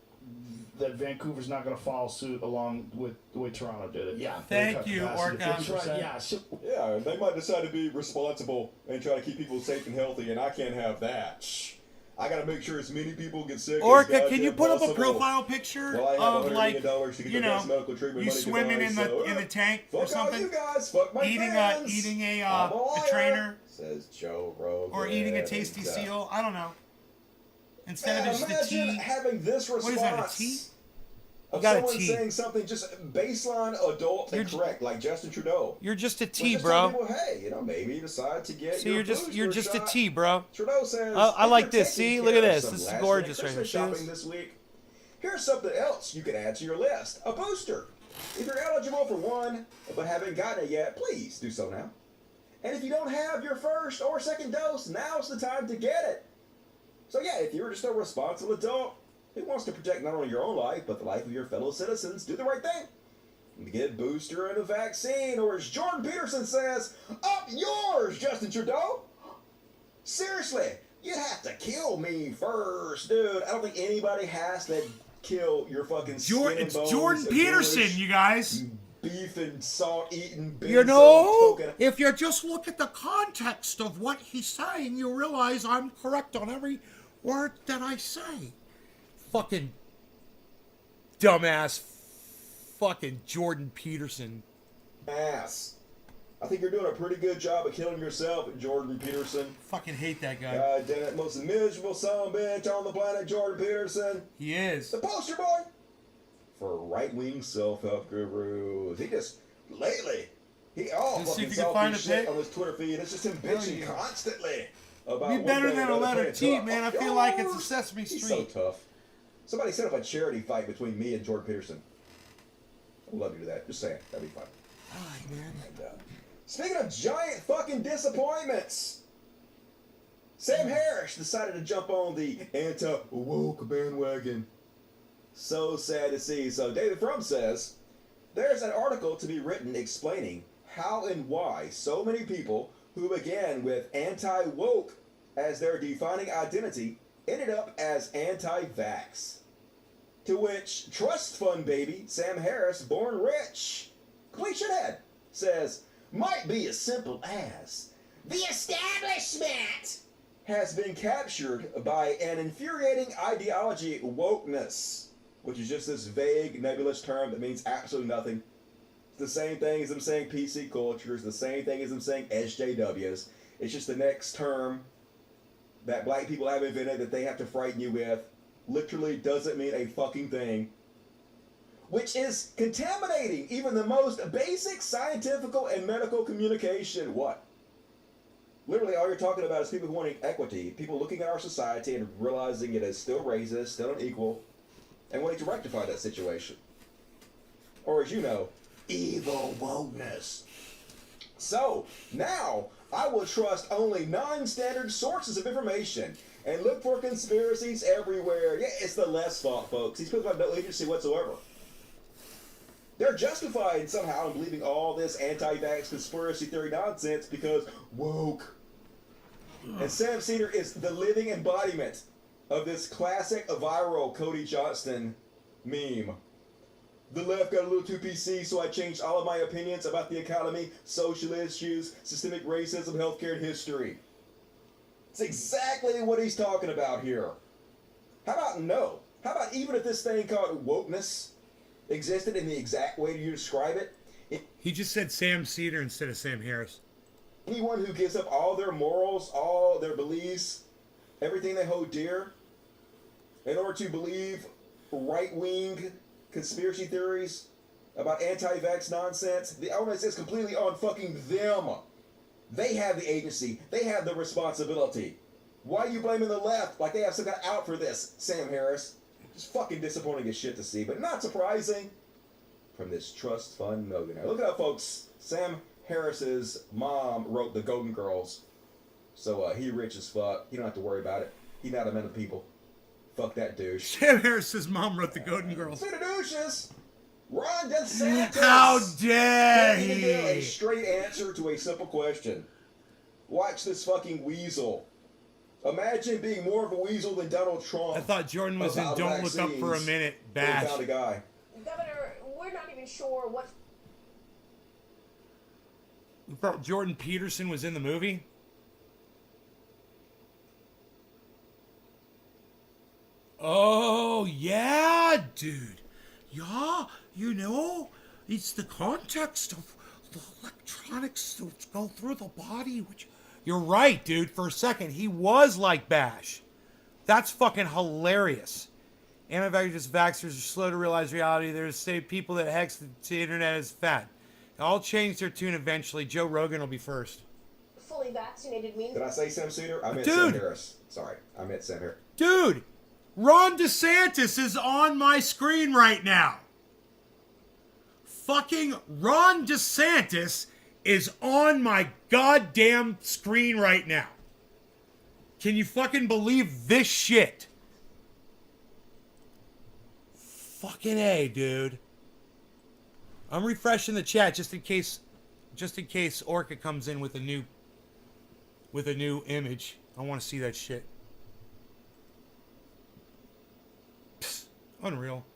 Vancouver's not going to follow suit along with the way Toronto did it. Yeah. Thank you, Capacity to Orca. 50%. Yeah. So, Yeah, they might decide to be responsible and try to keep people safe and healthy, and I can't have that. Shh. I gotta make sure as many people get sick. Orca, as can you goddamn put up a possible. profile picture Well, I have of $100 like, million to get you the best know, medical treatment you money can swimming buy, in the tank or fuck something? all you guys, fuck my Eating fans. a I'm liar, trainer says Joe Rogan. or eating a tasty And, seal. I don't know. Instead Man, of just a imagine tea. having this response What is that, a tea? of got a someone tea. saying something just baseline adult and correct, like Justin Trudeau. You're just a Well, tea, just tell bro. people, hey, you know, maybe you decide to get See, your you're just a shot. tea, bro. Trudeau says, I if like you're this. taking See, look at care of this. some This is last-minute gorgeous right here. Christmas See shopping this? this week. Here's something else you can add to your list: a booster. If you're eligible for one but haven't gotten it yet, please do so now. And if you don't have your first or second dose, now's the time to get it. So yeah, if you're just a responsible adult who wants to protect not only your own life but the life of your fellow citizens, do the right thing. Get a booster and a vaccine, or as Jordan Peterson says, up yours, Justin Trudeau. Seriously, you'd have to kill me first, dude. I don't think anybody has to kill your fucking skin and It's bones Jordan and Peterson, Jewish you guys. beef and salt eating. You know, if you just look at the context of what he's saying, you realize I'm correct on every word that I say. Fucking dumbass fucking Jordan Peterson. ass. I think you're doing a pretty good job of killing yourself, Jordan Peterson. Fucking hate that guy. God damn it, most miserable son of a bitch on the planet, Jordan Peterson. He is. The poster boy for right-wing self-help gurus. He just, lately, he all Let's see fucking if you can find selfish a shit pic. on his Twitter feed. It's just him Hell bitching yeah. constantly about Be one better thing than or a another, letter playing T, tough. man. I feel like it's a Sesame He's Street. so tough. Somebody set up a charity fight between me and Jordan Peterson. I'd love to do that. Just saying. That'd be fun. Alright, man. And, speaking of giant fucking disappointments, Sam Harris decided to jump on the anti-woke bandwagon. So sad to see. So David Frum says, there's an article to be written explaining how and why so many people who began with anti-woke as their defining identity ended up as anti-vax. To which trust fund baby Sam Harris, born rich, complete shithead, says, might be as simple as the establishment has been captured by an infuriating ideology wokeness, which is just this vague, nebulous term that means absolutely nothing. It's the same thing as them saying PC culture. It's the same thing as them saying SJWs. It's just the next term that black people have invented that they have to frighten you with. Literally doesn't mean a fucking thing. Which is contaminating even the most basic scientific and medical communication. What? Literally all you're talking about is people wanting equity, people looking at our society and realizing it is still racist, still unequal, and wanting to rectify that situation. Or as you know, evil wokeness. So, now, I will trust only non-standard sources of information and look for conspiracies everywhere. Yeah, it's the left's fault, folks. These people have no agency whatsoever. They're justified somehow in believing all this anti-vax conspiracy theory nonsense because woke. And Sam Cedar is the living embodiment of this classic viral Cody Johnston meme. The left got a little too PC, so I changed all of my opinions about the economy, social issues, systemic racism, healthcare, and history. It's exactly what he's talking about here. How about no? How about even if this thing called wokeness existed in the exact way you describe it? He just said Sam Cedar instead of Sam Harris. Anyone who gives up all their morals, all their beliefs, everything they hold dear, in order to believe right-wing conspiracy theories about anti-vax nonsense, the onus is completely on fucking them. They have the agency. They have the responsibility. Why are you blaming the left like they have some kind of out for this, Sam Harris? Just fucking disappointing as shit to see, but not surprising from this trust fund millionaire. Look it up, folks. Sam Harris's mom wrote the Golden Girls. So he rich as fuck. He don't have to worry about it. He not a man of the people. Fuck that douche. Sam Harris's mom wrote the Golden Girls. Speaking of douches, Ron DeSantis. How dare can't even give a he? straight answer to a simple question. Watch this fucking weasel. Imagine being more of a weasel than Donald Trump. I thought Jordan was in about Don't Look Up for a vaccines. Minute. They Bash. found a guy. Governor, we're not even sure what. You thought Jordan Peterson was in the movie? Oh, yeah, dude. Yeah, you know, it's the context of the electronics that go through the body, which... You're right, dude. For a second, he was like Bash. That's fucking hilarious. Anti-vaxxers, vaxxers are slow to realize reality. There's say people that hex the internet as fat. They all change their tune eventually. Joe Rogan will be first. Fully vaccinated means. Did I say Sam Cedar? I meant Dude. Sam Harris. Sorry, I meant Sam Harris. Dude, Ron DeSantis is on my screen right now. Fucking Ron DeSantis is on my goddamn screen right now. Can you fucking believe this shit? Fucking A, dude. I'm refreshing the chat just in case Orca comes in with a new image. I want to see that shit. Psst, unreal.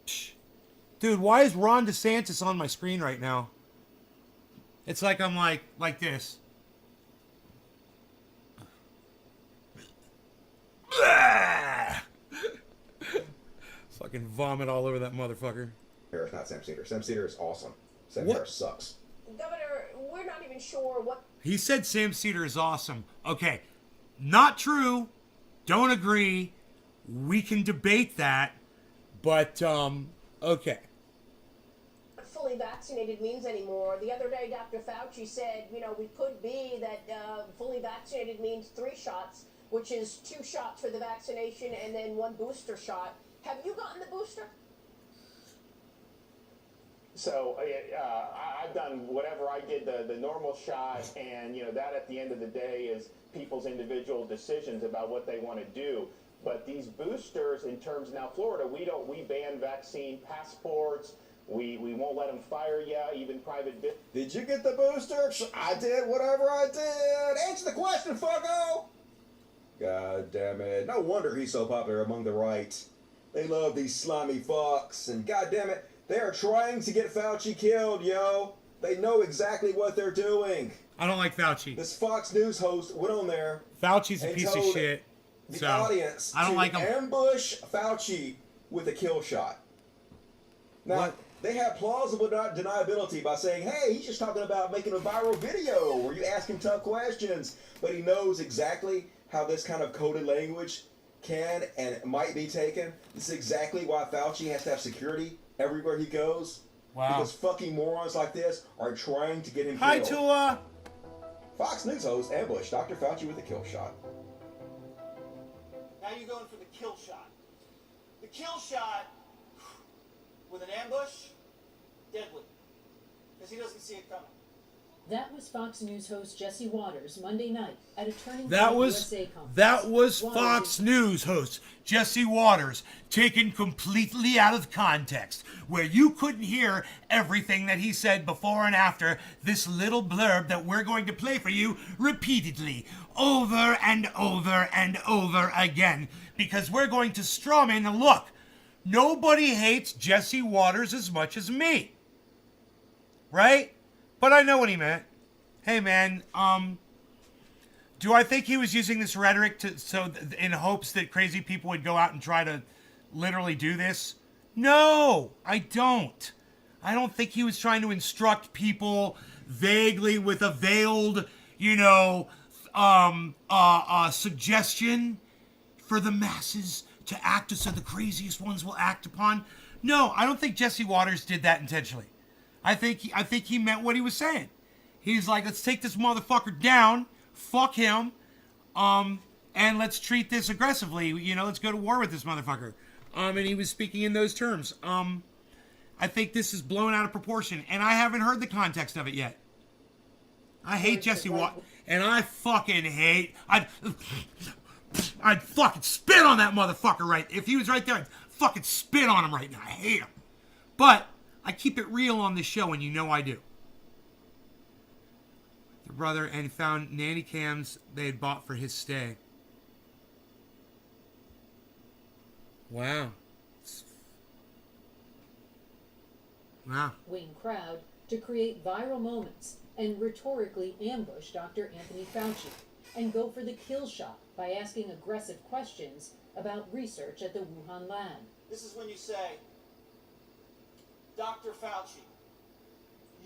Psst. Dude, why is Ron DeSantis on my screen right now? It's like I'm like this. Fucking vomit all over that motherfucker. Harris, not Sam Cedar. Sam Cedar is awesome. Sam What? Harris sucks. Governor, we're not even sure what. He said Sam Cedar is awesome. Okay, not true. Don't agree. We can debate that. But, okay. Fully vaccinated means anymore. The other day, Dr. Fauci said, you know, we could be that fully vaccinated means 3 shots, which is 2 shots for the vaccination and then 1 booster shot. Have you gotten the booster? So I've done whatever I did, the normal shot, and you know that at the end of the day is people's individual decisions about what they want to do. But these boosters, in terms now, Florida, we ban vaccine passports. We won't let them fire you, even private. Did you get the booster? I did whatever I did. Answer the question, fucko! God damn it. No wonder he's so popular among the right. They love these slimy fucks, and god damn it, they are trying to get Fauci killed, yo. They know exactly what they're doing. I don't like Fauci. This Fox News host went on there. Fauci's a and piece of told shit. The So, audience I don't to like him. ambush Fauci with a kill shot. Now, What? they have plausible deniability by saying, hey, he's just talking about making a viral video where you ask him tough questions. But he knows exactly how this kind of coded language can and might be taken. This is exactly why Fauci has to have security everywhere he goes. Wow. Because fucking morons like this are trying to get him Hi, killed. Tula. Fox News host ambushed Dr. Fauci with a kill shot. Now you're going for the kill shot. The kill shot with an ambush, deadly. Because he doesn't see it coming. That was Fox News host Jesse Waters Monday night at a Turning That Point was USA conference. that was Waters Fox News host Jesse Waters, taken completely out of context, where you couldn't hear everything that he said before and after this little blurb that we're going to play for you repeatedly, over and over and over again, because we're going to strawman. And look, nobody hates Jesse Waters as much as me, right? But I know what he meant. Hey, man, do I think he was using this rhetoric in hopes that crazy people would go out and try to literally do this? No, I don't. I don't think he was trying to instruct people vaguely with a veiled, suggestion for the masses to act so the craziest ones will act upon. No, I don't think Jesse Waters did that intentionally. I think he meant what he was saying. He's like, let's take this motherfucker down, fuck him, and let's treat this aggressively. Let's go to war with this motherfucker. And he was speaking in those terms. I think this is blown out of proportion, and I haven't heard the context of it yet. I hate Jesse Waters, and I fucking hate. I'd fucking spit on that motherfucker right. If he was right there, I'd fucking spit on him right now. I hate him, but I keep it real on this show, and you know I do. The brother and found nanny cams they had bought for his stay. Wow. Wow. Wing crowd to create viral moments and rhetorically ambush Dr. Anthony Fauci and go for the kill shot by asking aggressive questions about research at the Wuhan lab. This is when you say, Dr. Fauci,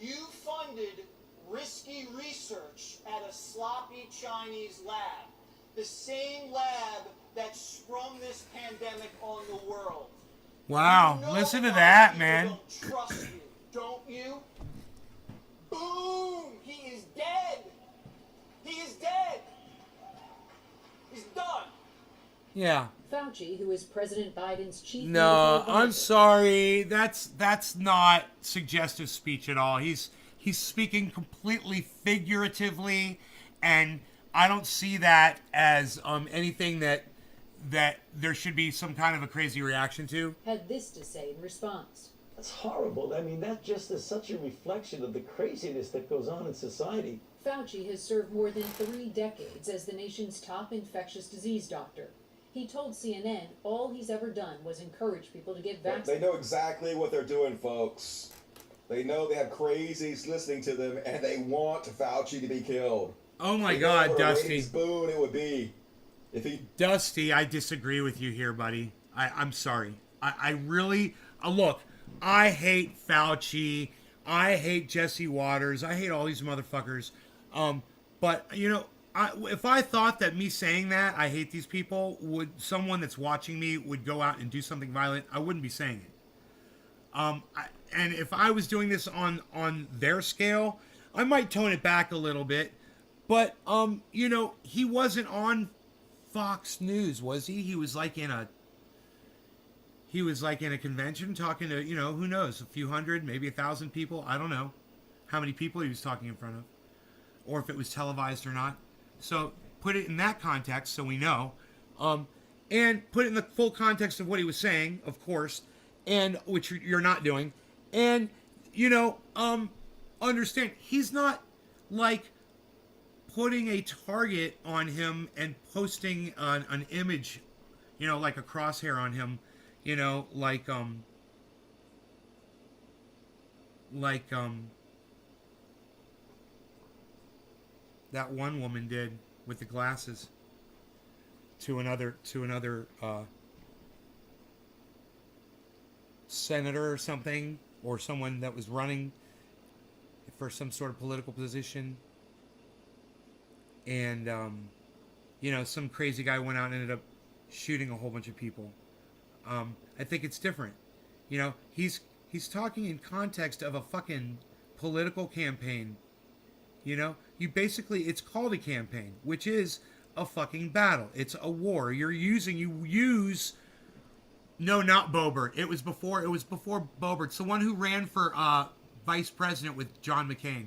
you funded risky research at a sloppy Chinese lab, the same lab that sprung this pandemic on the world. Wow, You know listen to why that, people man. Don't trust you, don't you? Boom! He is dead. He is dead. He's done. Yeah. Fauci, who is President Biden's chief No, medical I'm advisor, sorry. That's not suggestive speech at all. He's speaking completely figuratively, and I don't see that as anything that there should be some kind of a crazy reaction to. had this to say in response. That's horrible. I mean, that just is such a reflection of the craziness that goes on in society. Fauci has served more than 3 decades as the nation's top infectious disease doctor. He told CNN all he's ever done was encourage people to get vaccinated. They know exactly what they're doing, folks. They know they have crazies listening to them, and they want Fauci to be killed. Oh my They know God, what a Dusty. ratings boon it would be if he. Dusty, I disagree with you here, buddy. I'm sorry. I really look. I hate Fauci. I hate Jesse Waters. I hate all these motherfuckers. But you know, if I thought that me saying that I hate these people would someone that's watching me would go out and do something violent, I wouldn't be saying it. And if I was doing this on their scale, I might tone it back a little bit. But you know, he wasn't on Fox News, was he? He was like in a convention talking to, you know, who knows, a few hundred, maybe 1,000 people. I don't know how many people he was talking in front of, or if it was televised or not. So put it in that context so we know, and put it in the full context of what he was saying, of course, and which you're not doing. And, you know, understand, he's not like putting a target on him and posting an image, you know, like a crosshair on him, you know, like that one woman did with the glasses to another senator or something, or someone that was running for some sort of political position. And, you know, some crazy guy went out and ended up shooting a whole bunch of people. I think it's different. You know, he's talking in context of a fucking political campaign. You know, it's called a campaign, which is a fucking battle. It's a war. No, not Boebert. It was before Boebert. It's the one who ran for vice president with John McCain.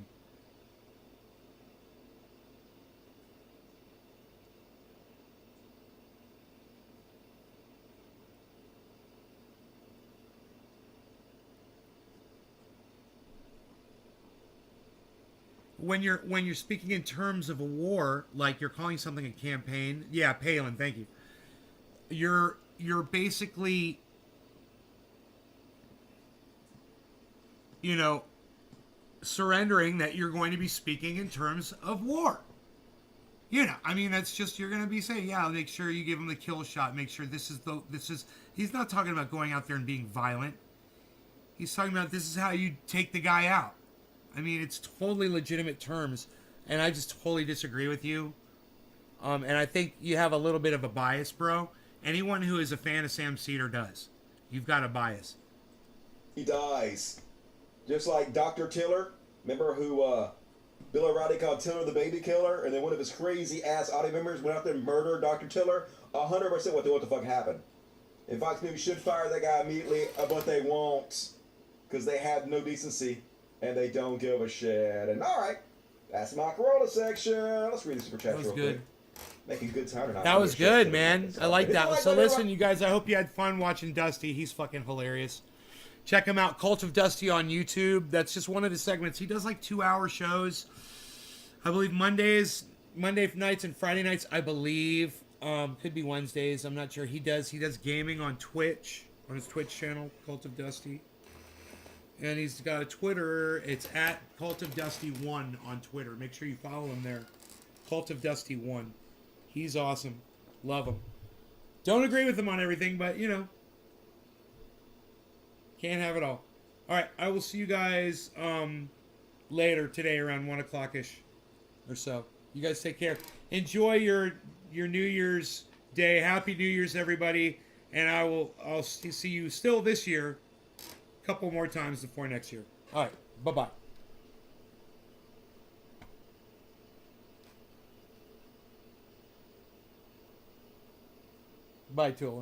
When you're speaking in terms of a war, like you're calling something a campaign, yeah, Palin, thank you. You're basically, you know, surrendering that you're going to be speaking in terms of war. You know, I mean, that's just, you're going to be saying, yeah, make sure you give him the kill shot, make sure he's not talking about going out there and being violent. He's talking about this is how you take the guy out. I mean, it's totally legitimate terms, and I just totally disagree with you. And I think you have a little bit of a bias, bro. Anyone who is a fan of Sam Cedar does. You've got a bias. He dies. Just like Dr. Tiller. Remember who Bill O'Reilly called Tiller the baby killer? And then one of his crazy ass audio members went out there and murdered Dr. Tiller? 100% what the fuck happened. And Fox News should fire that guy immediately, but they won't. Because they have no decency. And they don't give a shit. And alright, that's my Corona section. Let's read the super chat real quick. Making good time tonight. That was good, man. I like that. So listen, you guys, I hope you had fun watching Dusty. He's fucking hilarious. Check him out, Cult of Dusty on YouTube. That's just one of the segments. He does like 2-hour shows. I believe Monday nights and Friday nights, I believe. Could be Wednesdays. I'm not sure. He does gaming on Twitch, on his Twitch channel, Cult of Dusty. And he's got a Twitter. It's at Cult of Dusty 1 on Twitter. Make sure you follow him there. Cult of Dusty 1. He's awesome. Love him. Don't agree with him on everything, but you know. Can't have it all. Alright, I will see you guys later today around 1 o'clock-ish or so. You guys take care. Enjoy your New Year's Day. Happy New Year's, everybody. And I'll see you still this year. A couple more times before next year. Alright, bye-bye. Bye, Tula.